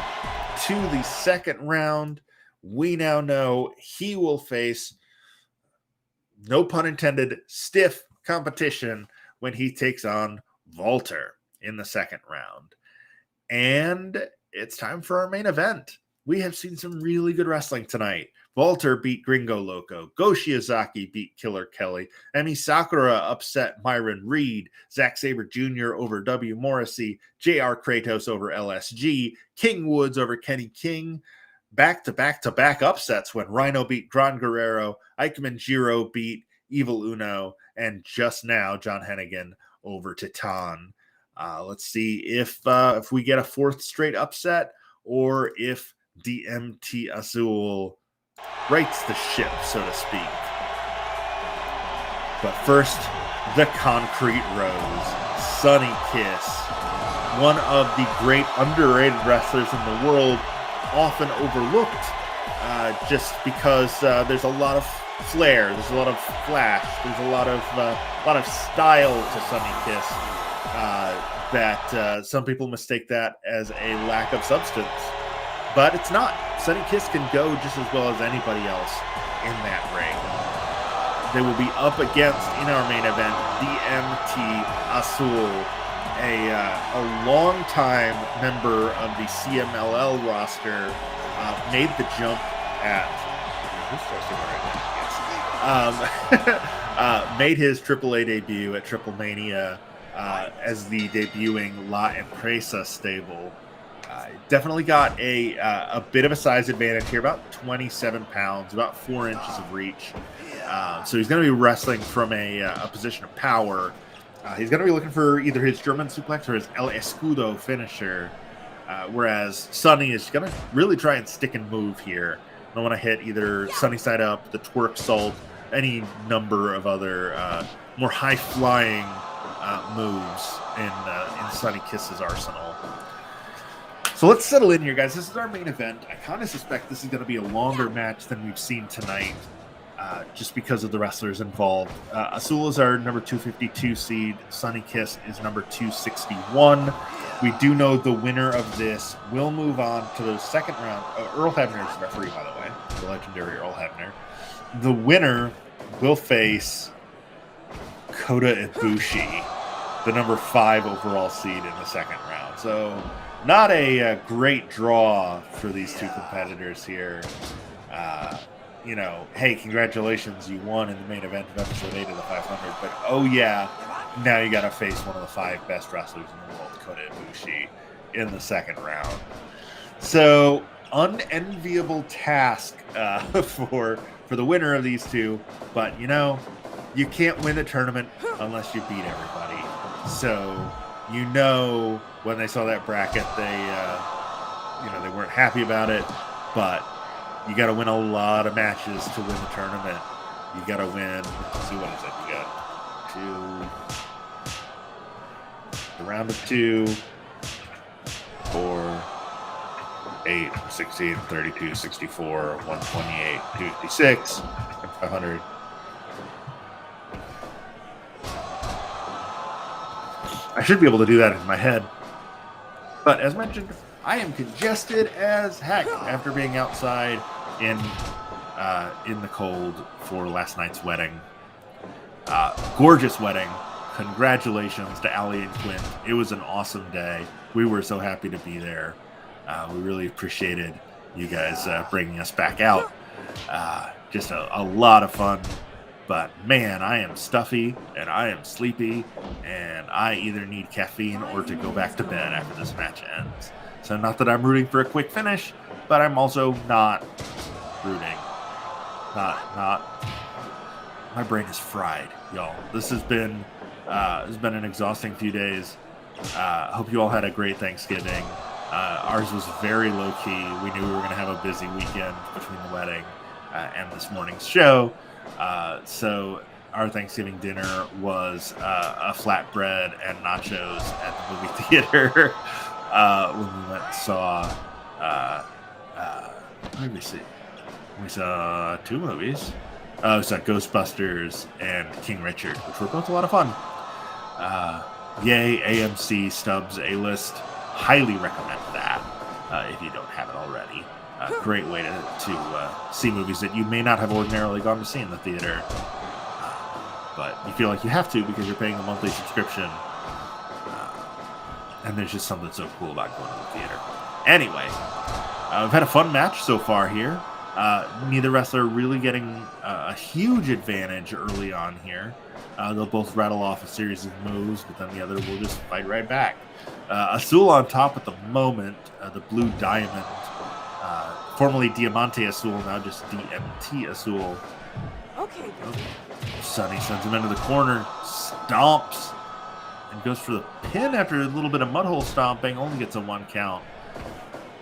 to the second round. We now know he will face, no pun intended, stiff competition when he takes on Walter in the second round. And it's time for our main event. We have seen some really good wrestling tonight. Walter beat Gringo Loco. Go Shiozaki beat Killer Kelly. Emi Sakura upset Myron Reed. Zack Sabre Jr. over W. Morrissey. J.R. Kratos over LSG. King Woods over Kenny King. Back-to-back-to-back upsets when Rhino beat Gran Guerrero. Ikemen Jiro beat Evil Uno. And just now, John Hennigan over Titan. Let's see if we get a fourth straight upset or if DMT Azul rights the ship, so to speak. But first, the Concrete Rose, Sonny Kiss, one of the great underrated wrestlers in the world, often overlooked just because there's a lot of flair, there's a lot of flash, there's a lot of style to Sonny Kiss that some people mistake that as a lack of substance. But it's not. Sonny Kiss can go just as well as anybody else in that ring. They will be up against, in our main event, DMT Azul, a longtime member of the CMLL roster, made the jump at... made his AAA debut at Triple Mania as the debuting La Empresa stable. Definitely got a bit of a size advantage here, about 27 pounds, about 4 inches of reach. So he's going to be wrestling from a position of power. He's going to be looking for either his German suplex or his El Escudo finisher, whereas Sonny is going to really try and stick and move here. I want to hit either Sunny Side Up, the Twerk Salt, any number of other more high-flying moves in Sonny Kiss's arsenal. So let's settle in here, guys. This is our main event. I kind of suspect this is going to be a longer match than we've seen tonight, just because of the wrestlers involved. Azul is our number 252 seed. Sonny Kiss is number 261. We do know the winner of this will move on to the second round. Earl Hebner is the referee, by the way. The legendary Earl Hebner. The winner will face Kota Ibushi, the number 5 overall seed in the second round. So not a great draw for these two competitors here. Hey, congratulations, you won in the main event of episode 8 of the 500. But, oh yeah, now you got to face one of the 5 best wrestlers in the world, Kota Ibushi, in the second round. So unenviable task for the winner of these two, but you can't win a tournament unless you beat everybody. So when they saw that bracket, they weren't happy about it, but you got to win a lot of matches to win the tournament. You got to win. Let's see, what is it? You got the round of 2, 4, 8, 16, 32, 64, 128, 256, 500. I should be able to do that in my head. But as mentioned, I am congested as heck after being outside in the cold for last night's wedding. Gorgeous wedding. Congratulations to Allie and Quinn. It was an awesome day. We were so happy to be there. We really appreciated you guys bringing us back out. Just a lot of fun. But man, I am stuffy and I am sleepy, and I either need caffeine or to go back to bed after this match ends. So not that I'm rooting for a quick finish, but I'm also not rooting. Not. My brain is fried, y'all. This has been an exhausting few days. Hope you all had a great Thanksgiving. Ours was very low key. We knew we were going to have a busy weekend between the wedding and this morning's show. So our Thanksgiving dinner was a flatbread and nachos at the movie theater when we went and saw. Let me see. We saw 2 movies. We saw Ghostbusters and King Richard, which were both a lot of fun. Yay, AMC Stubbs A-List. Highly recommend that if you don't have it already. Great way to see movies that you may not have ordinarily gone to see in the theater. But you feel like you have to because you're paying a monthly subscription. And there's just something so cool about going to the theater. Anyway, we've had a fun match so far here. Neither wrestler really getting a huge advantage early on here. They'll both rattle off a series of moves, but then the other will just fight right back. Azul on top at the moment, the Blue Diamond. Formerly Diamante Azul, now just DMT Azul. Okay. Sunny sends him into the corner, stomps, and goes for the pin after a little bit of mudhole stomping. Only gets a 1 count.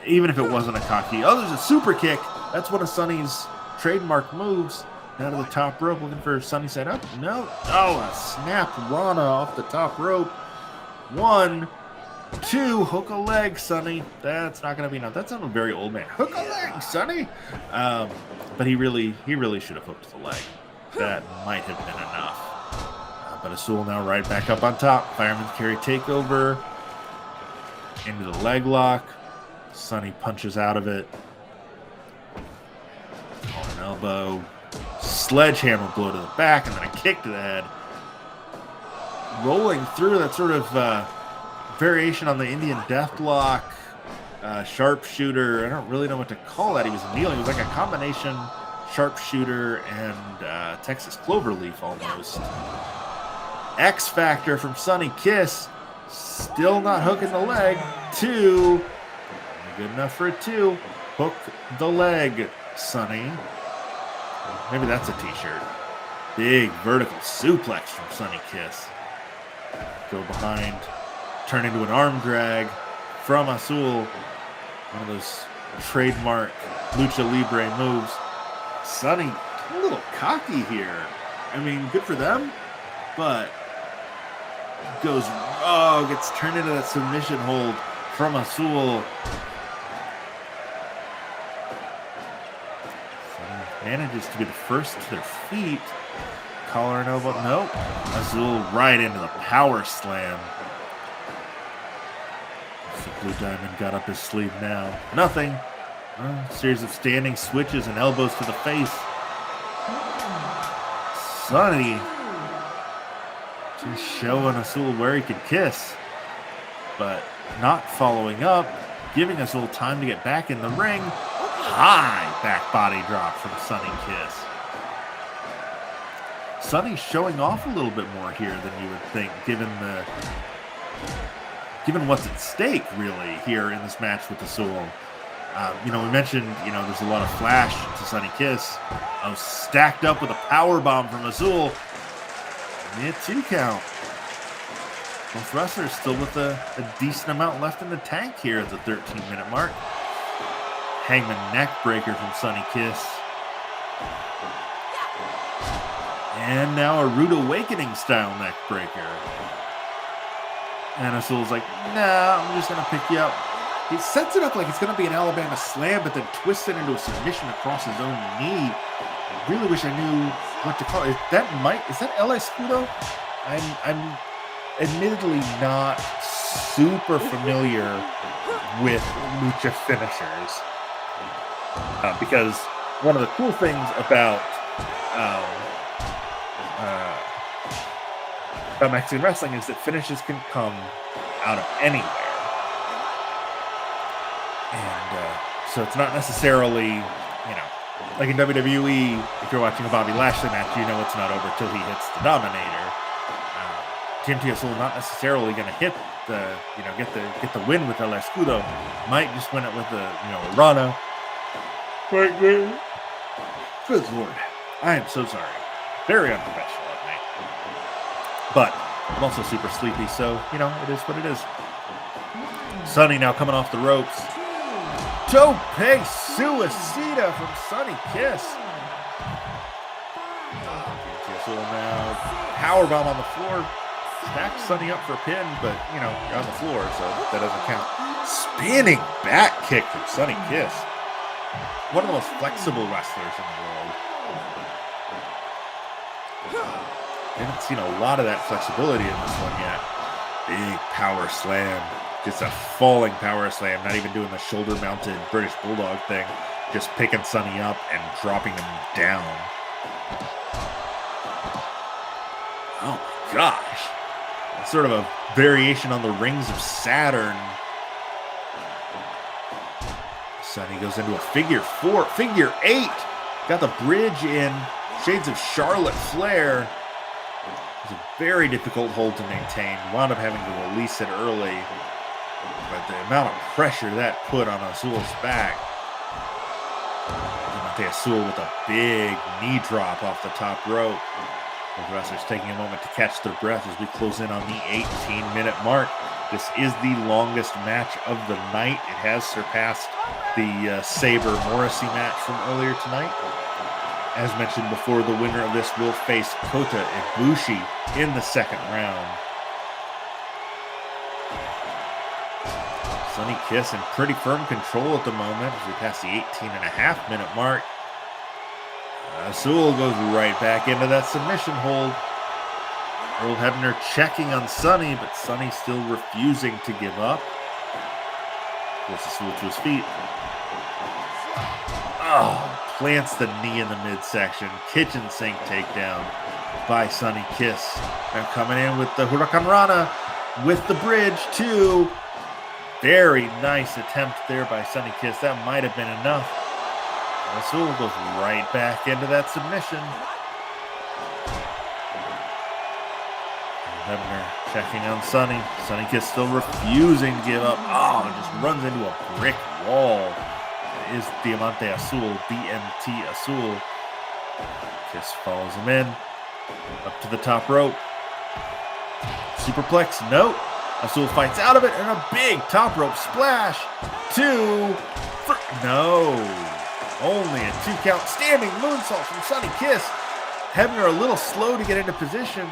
Even if it wasn't a cocky. Oh, there's a super kick. That's one of Sunny's trademark moves. Out of the top rope, looking for Sunny side up. No. Oh, a snap Rana off the top rope. 1, 2, hook a leg, Sunny. That's not going to be enough. That sounded very old man. Hook a leg, Sunny. But he really should have hooked the leg. That might have been enough. But Azul now right back up on top. Fireman's carry takeover. Into the leg lock. Sunny punches out of it. An elbow. Sledgehammer blow to the back, and then a kick to the head. Rolling through that sort of variation on the Indian Deathlock, sharpshooter. I don't really know what to call that. He was kneeling. It was like a combination sharpshooter and Texas Cloverleaf almost. X Factor from Sunny Kiss. Still not hooking the leg. 2. Good enough for a 2. Hook the leg, Sunny. Maybe that's a t-shirt. Big vertical suplex from Sunny Kiss. Go behind. Turn into an arm drag from Azul. One of those trademark Lucha Libre moves. Sunny, a little cocky here. I mean, good for them, but gets turned into that submission hold from Azul. Manages to be the first to their feet. Collar and elbow. Nope. Azul right into the power slam. So Blue Diamond got up his sleeve now. Nothing. A series of standing switches and elbows to the face. Sunny just showing Azul where he could kiss, but not following up, giving Azul time to get back in the ring. High back body drop from Sunny Kiss. Sunny showing off a little bit more here than you would think, given what's at stake, really, here in this match with Azul. We mentioned, there's a lot of flash to Sunny Kiss. Stacked up with a power bomb from Azul. Only a 2 count. Both wrestlers still with a decent amount left in the tank here at the 13-minute mark. Hangman neck breaker from Sunny Kiss. And now a Rude Awakening style neck breaker. And Azul's like, nah, I'm just going to pick you up. He sets it up like it's going to be an Alabama slam, but then twists it into a submission across his own knee. I really wish I knew what to call it. Is that El Escudo? I'm admittedly not super familiar with lucha finishers. Because one of the cool things about Mexican wrestling is that finishes can come out of anywhere. And so it's not necessarily, like in WWE, if you're watching a Bobby Lashley match, it's not over till he hits the Dominator. TMT Azul not necessarily going to hit get the win with El Escudo. Might just win it with a Rana. Good Lord. I am so sorry. Very unprofessional of me. But I'm also super sleepy, so, it is what it is. Sunny now coming off the ropes. Tope Suicida from Sunny Kiss. Azul now powerbomb on the floor. Stacked Sunny up for a pin, but, you're on the floor, so that doesn't count. Spinning back kick from Sunny Kiss. One of the most flexible wrestlers in the world. Haven't seen a lot of that flexibility in this one yet. Big power slam. Just a falling power slam. Not even doing the shoulder-mounted British Bulldog thing. Just picking Sunny up and dropping him down. Oh my gosh. It's sort of a variation on the Rings of Saturn. Sunny goes into a figure 8. Got the bridge in. Shades of Charlotte Flair. It was a very difficult hold to maintain. Wound up having to release it early. But the amount of pressure that put on Azul's back. Diamante Azul with a big knee drop off the top rope. The wrestlers taking a moment to catch their breath as we close in on the 18-minute mark. This is the longest match of the night. It has surpassed the Sabre Morrissey match from earlier tonight. As mentioned before, the winner of this will face Kota Ibushi in the second round. Sunny Kiss in pretty firm control at the moment as we pass the 18.5-minute mark. Azul goes right back into that submission hold. Earl Hebner checking on Sunny, but Sunny still refusing to give up. Pulls Azul to his feet. Plants the knee in the midsection. Kitchen sink takedown by Sunny Kiss. Now coming in with the Huracan Rana with the bridge too. Very nice attempt there by Sunny Kiss. That might have been enough. Azul goes right back into that submission. Hebner checking on Sunny. Sunny Kiss still refusing to give up. Just runs into a brick wall. It is Diamante Azul, DMT Azul. Kiss follows him in. Up to the top rope. Superplex, no. Azul fights out of it, and a big top rope splash. 2, 3, no. Only a 2 count. Standing moonsault from Sunny Kiss. Hebner a little slow to get into position.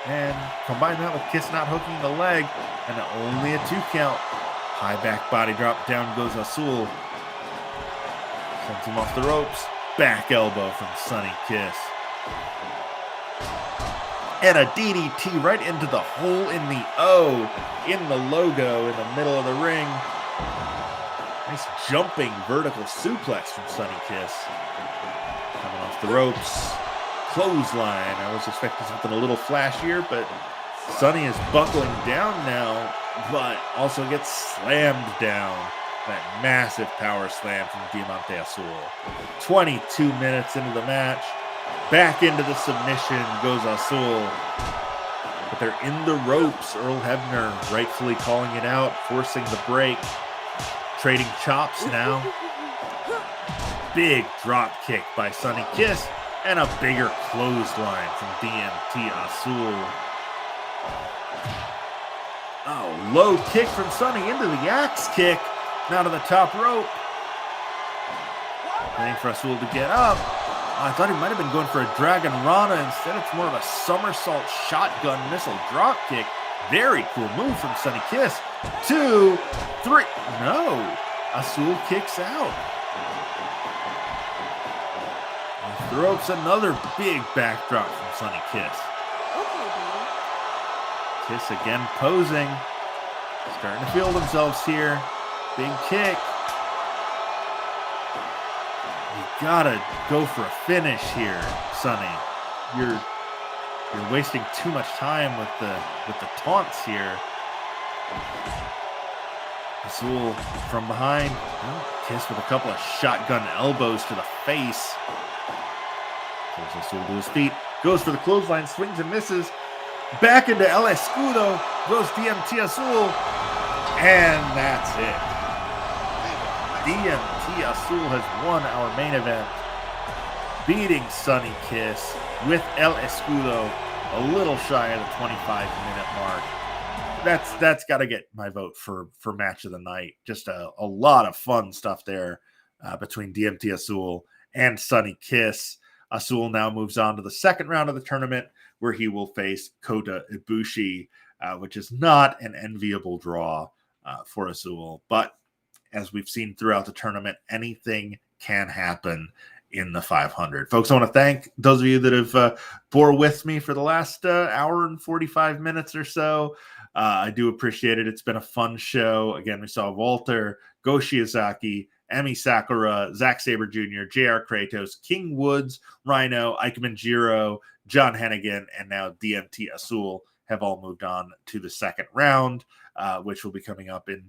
And combine that with Kiss not hooking the leg. And only a 2 count. High back body drop. Down goes Azul. Sends him off the ropes. Back elbow from Sunny Kiss. And a DDT right into the hole in the O. In the logo in the middle of the ring. Nice jumping vertical suplex from Sunny Kiss. Coming off the ropes. Clothesline. I was expecting something a little flashier, but Sunny is buckling down now, but also gets slammed down. That massive power slam from Diamante Azul. 22 minutes into the match. Back into the submission goes Azul. But they're in the ropes. Earl Hebner rightfully calling it out, forcing the break. Trading chops now. Big drop kick by Sonny Kiss. And a bigger clothesline from DMT Azul. Oh, low kick from Sonny into the axe kick. Now to the top rope. Waiting for Azul to get up. I thought he might have been going for a Dragon Rana. Instead, it's more of a somersault shotgun missile drop kick. Very cool move from Sonny Kiss. 2, 3. No. Azul kicks out. Off the ropes, another big backdrop from Sonny Kiss. Okay, baby. Kiss again posing. Starting to feel themselves here. Big kick. You gotta go for a finish here, Sonny. You're wasting too much time with the taunts here. Azul from behind. Oh, Kiss with a couple of shotgun elbows to the face. Pulls Azul to his feet. Goes for the clothesline, swings and misses. Back into El Escudo. Goes DMT Azul. And that's it. DMT Azul has won our main event, beating Sonny Kiss with El Escudo a little shy of the 25-minute mark. That's got to get my vote for match of the night. Just a lot of fun stuff there between DMT Azul and Sonny Kiss. Azul now moves on to the second round of the tournament, where he will face Kota Ibushi, which is not an enviable draw for Azul, but as we've seen throughout the tournament, anything can happen in the 500. Folks, I want to thank those of you that have bore with me for the last hour and 45 minutes or so. I do appreciate it. It's been a fun show. Again, we saw Walter, Go Shiozaki, Emi Sakura, Zack Sabre Jr., JR Kratos, King Woods, Rhino, Ikemen Jiro, John Hennigan, and now DMT Azul have all moved on to the second round, which will be coming up in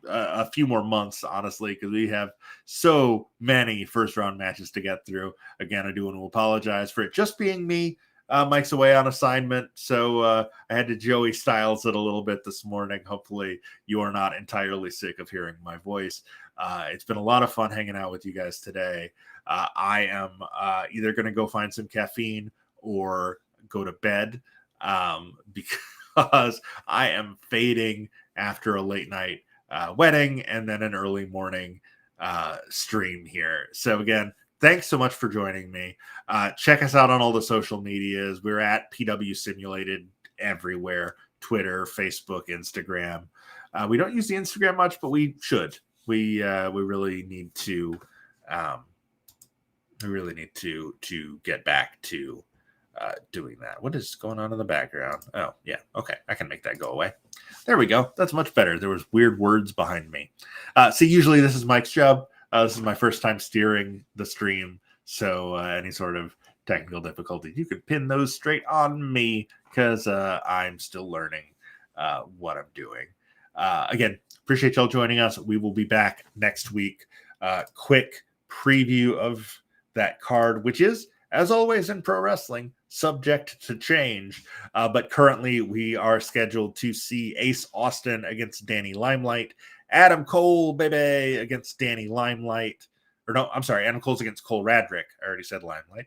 a few more months, honestly, because we have so many first round matches to get through. Again, I do want to apologize for it just being me. Mike's away on assignment, so I had to Joey Styles it a little bit this morning. Hopefully you are not entirely sick of hearing my voice. It's been a lot of fun hanging out with you guys today. I am either going to go find some caffeine or go to bed because I am fading after a late night wedding and then an early morning stream here. So again, thanks so much for joining me. Check us out on all the social medias. We're at PW Simulated everywhere: Twitter, Facebook, Instagram. We don't use the Instagram much, but we should. We really need to. We really need to get back to doing that. What is going on in the background? Oh yeah, okay, I can make that go away. There we go. That's much better. There was weird words behind me. See, usually this is Mike's job. This is my first time steering the stream, so any sort of technical difficulty, you could pin those straight on me because I'm still learning what I'm doing. Again, appreciate y'all joining us. We will be back next week. Quick preview of that card, which is, as always in pro wrestling, subject to change. But currently we are scheduled to see Ace Austin against Danny Limelight, Adam Cole, baby, against Danny Limelight. Or no, I'm sorry, Adam Cole's against Cole Radrick. I already said Limelight.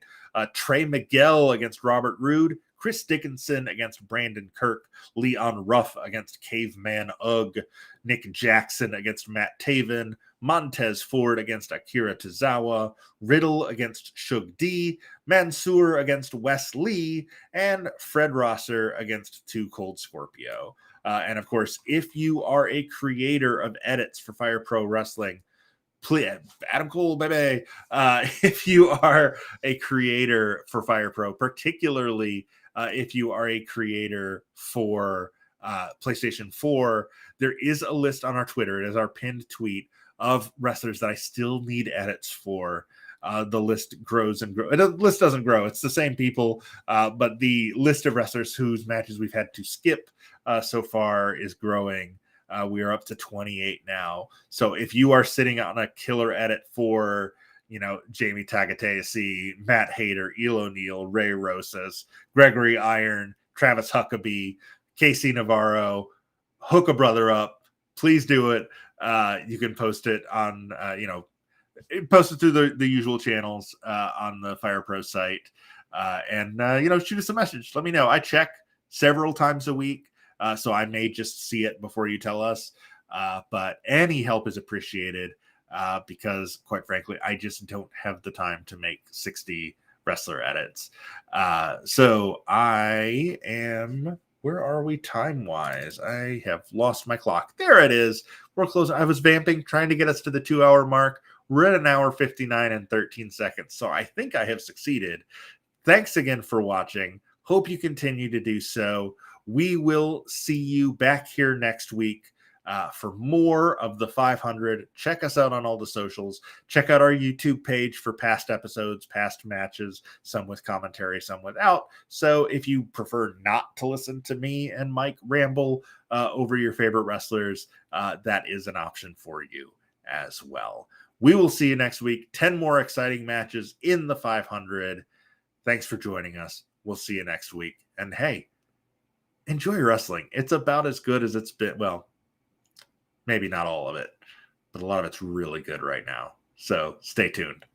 Trey Miguel against Robert Roode. Chris Dickinson against Brandon Kirk. Leon Ruff against Caveman Ugg. Nick Jackson against Matt Taven. Montez Ford against Akira Tozawa. Riddle against Shug D. Mansoor against Wes Lee. And Fred Rosser against Too Cold Scorpio. And of course, if you are a creator of edits for Fire Pro Wrestling, please, Adam Cole, baby. If you are a creator for Fire Pro, particularly if you are a creator for PlayStation 4, there is a list on our Twitter. It is our pinned tweet of wrestlers that I still need edits for. The list grows and grows. The list doesn't grow. It's the same people, but the list of wrestlers whose matches we've had to skip so far is growing. We are up to 28 now. So if you are sitting on a killer edit for, Jamie Tagatayac, Matt Hayter, Eel O'Neill, Ray Rosas, Gregory Iron, Travis Huckabee, Casey Navarro. Hook a brother up. Please do it. You can post it on, post it through the usual channels on the Fire Pro site. And shoot us a message. Let me know. I check several times a week, so I may just see it before you tell us. But any help is appreciated because, quite frankly, I just don't have the time to make 60 wrestler edits. So I am... Where are we time-wise? I have lost my clock. There it is. We're close. I was vamping, trying to get us to the 2-hour mark. We're at 1 hour, 59 and 13 seconds. So I think I have succeeded. Thanks again for watching. Hope you continue to do so. We will see you back here next week for more of the 500. Check us out on all the socials. Check out our YouTube page for past episodes, past matches, some with commentary, some without. So if you prefer not to listen to me and Mike ramble over your favorite wrestlers, that is an option for you as well. We will see you next week. 10 more exciting matches in the 500. Thanks for joining us. We'll see you next week. And hey, enjoy wrestling. It's about as good as it's been. Well, maybe not all of it, but a lot of it's really good right now. So stay tuned.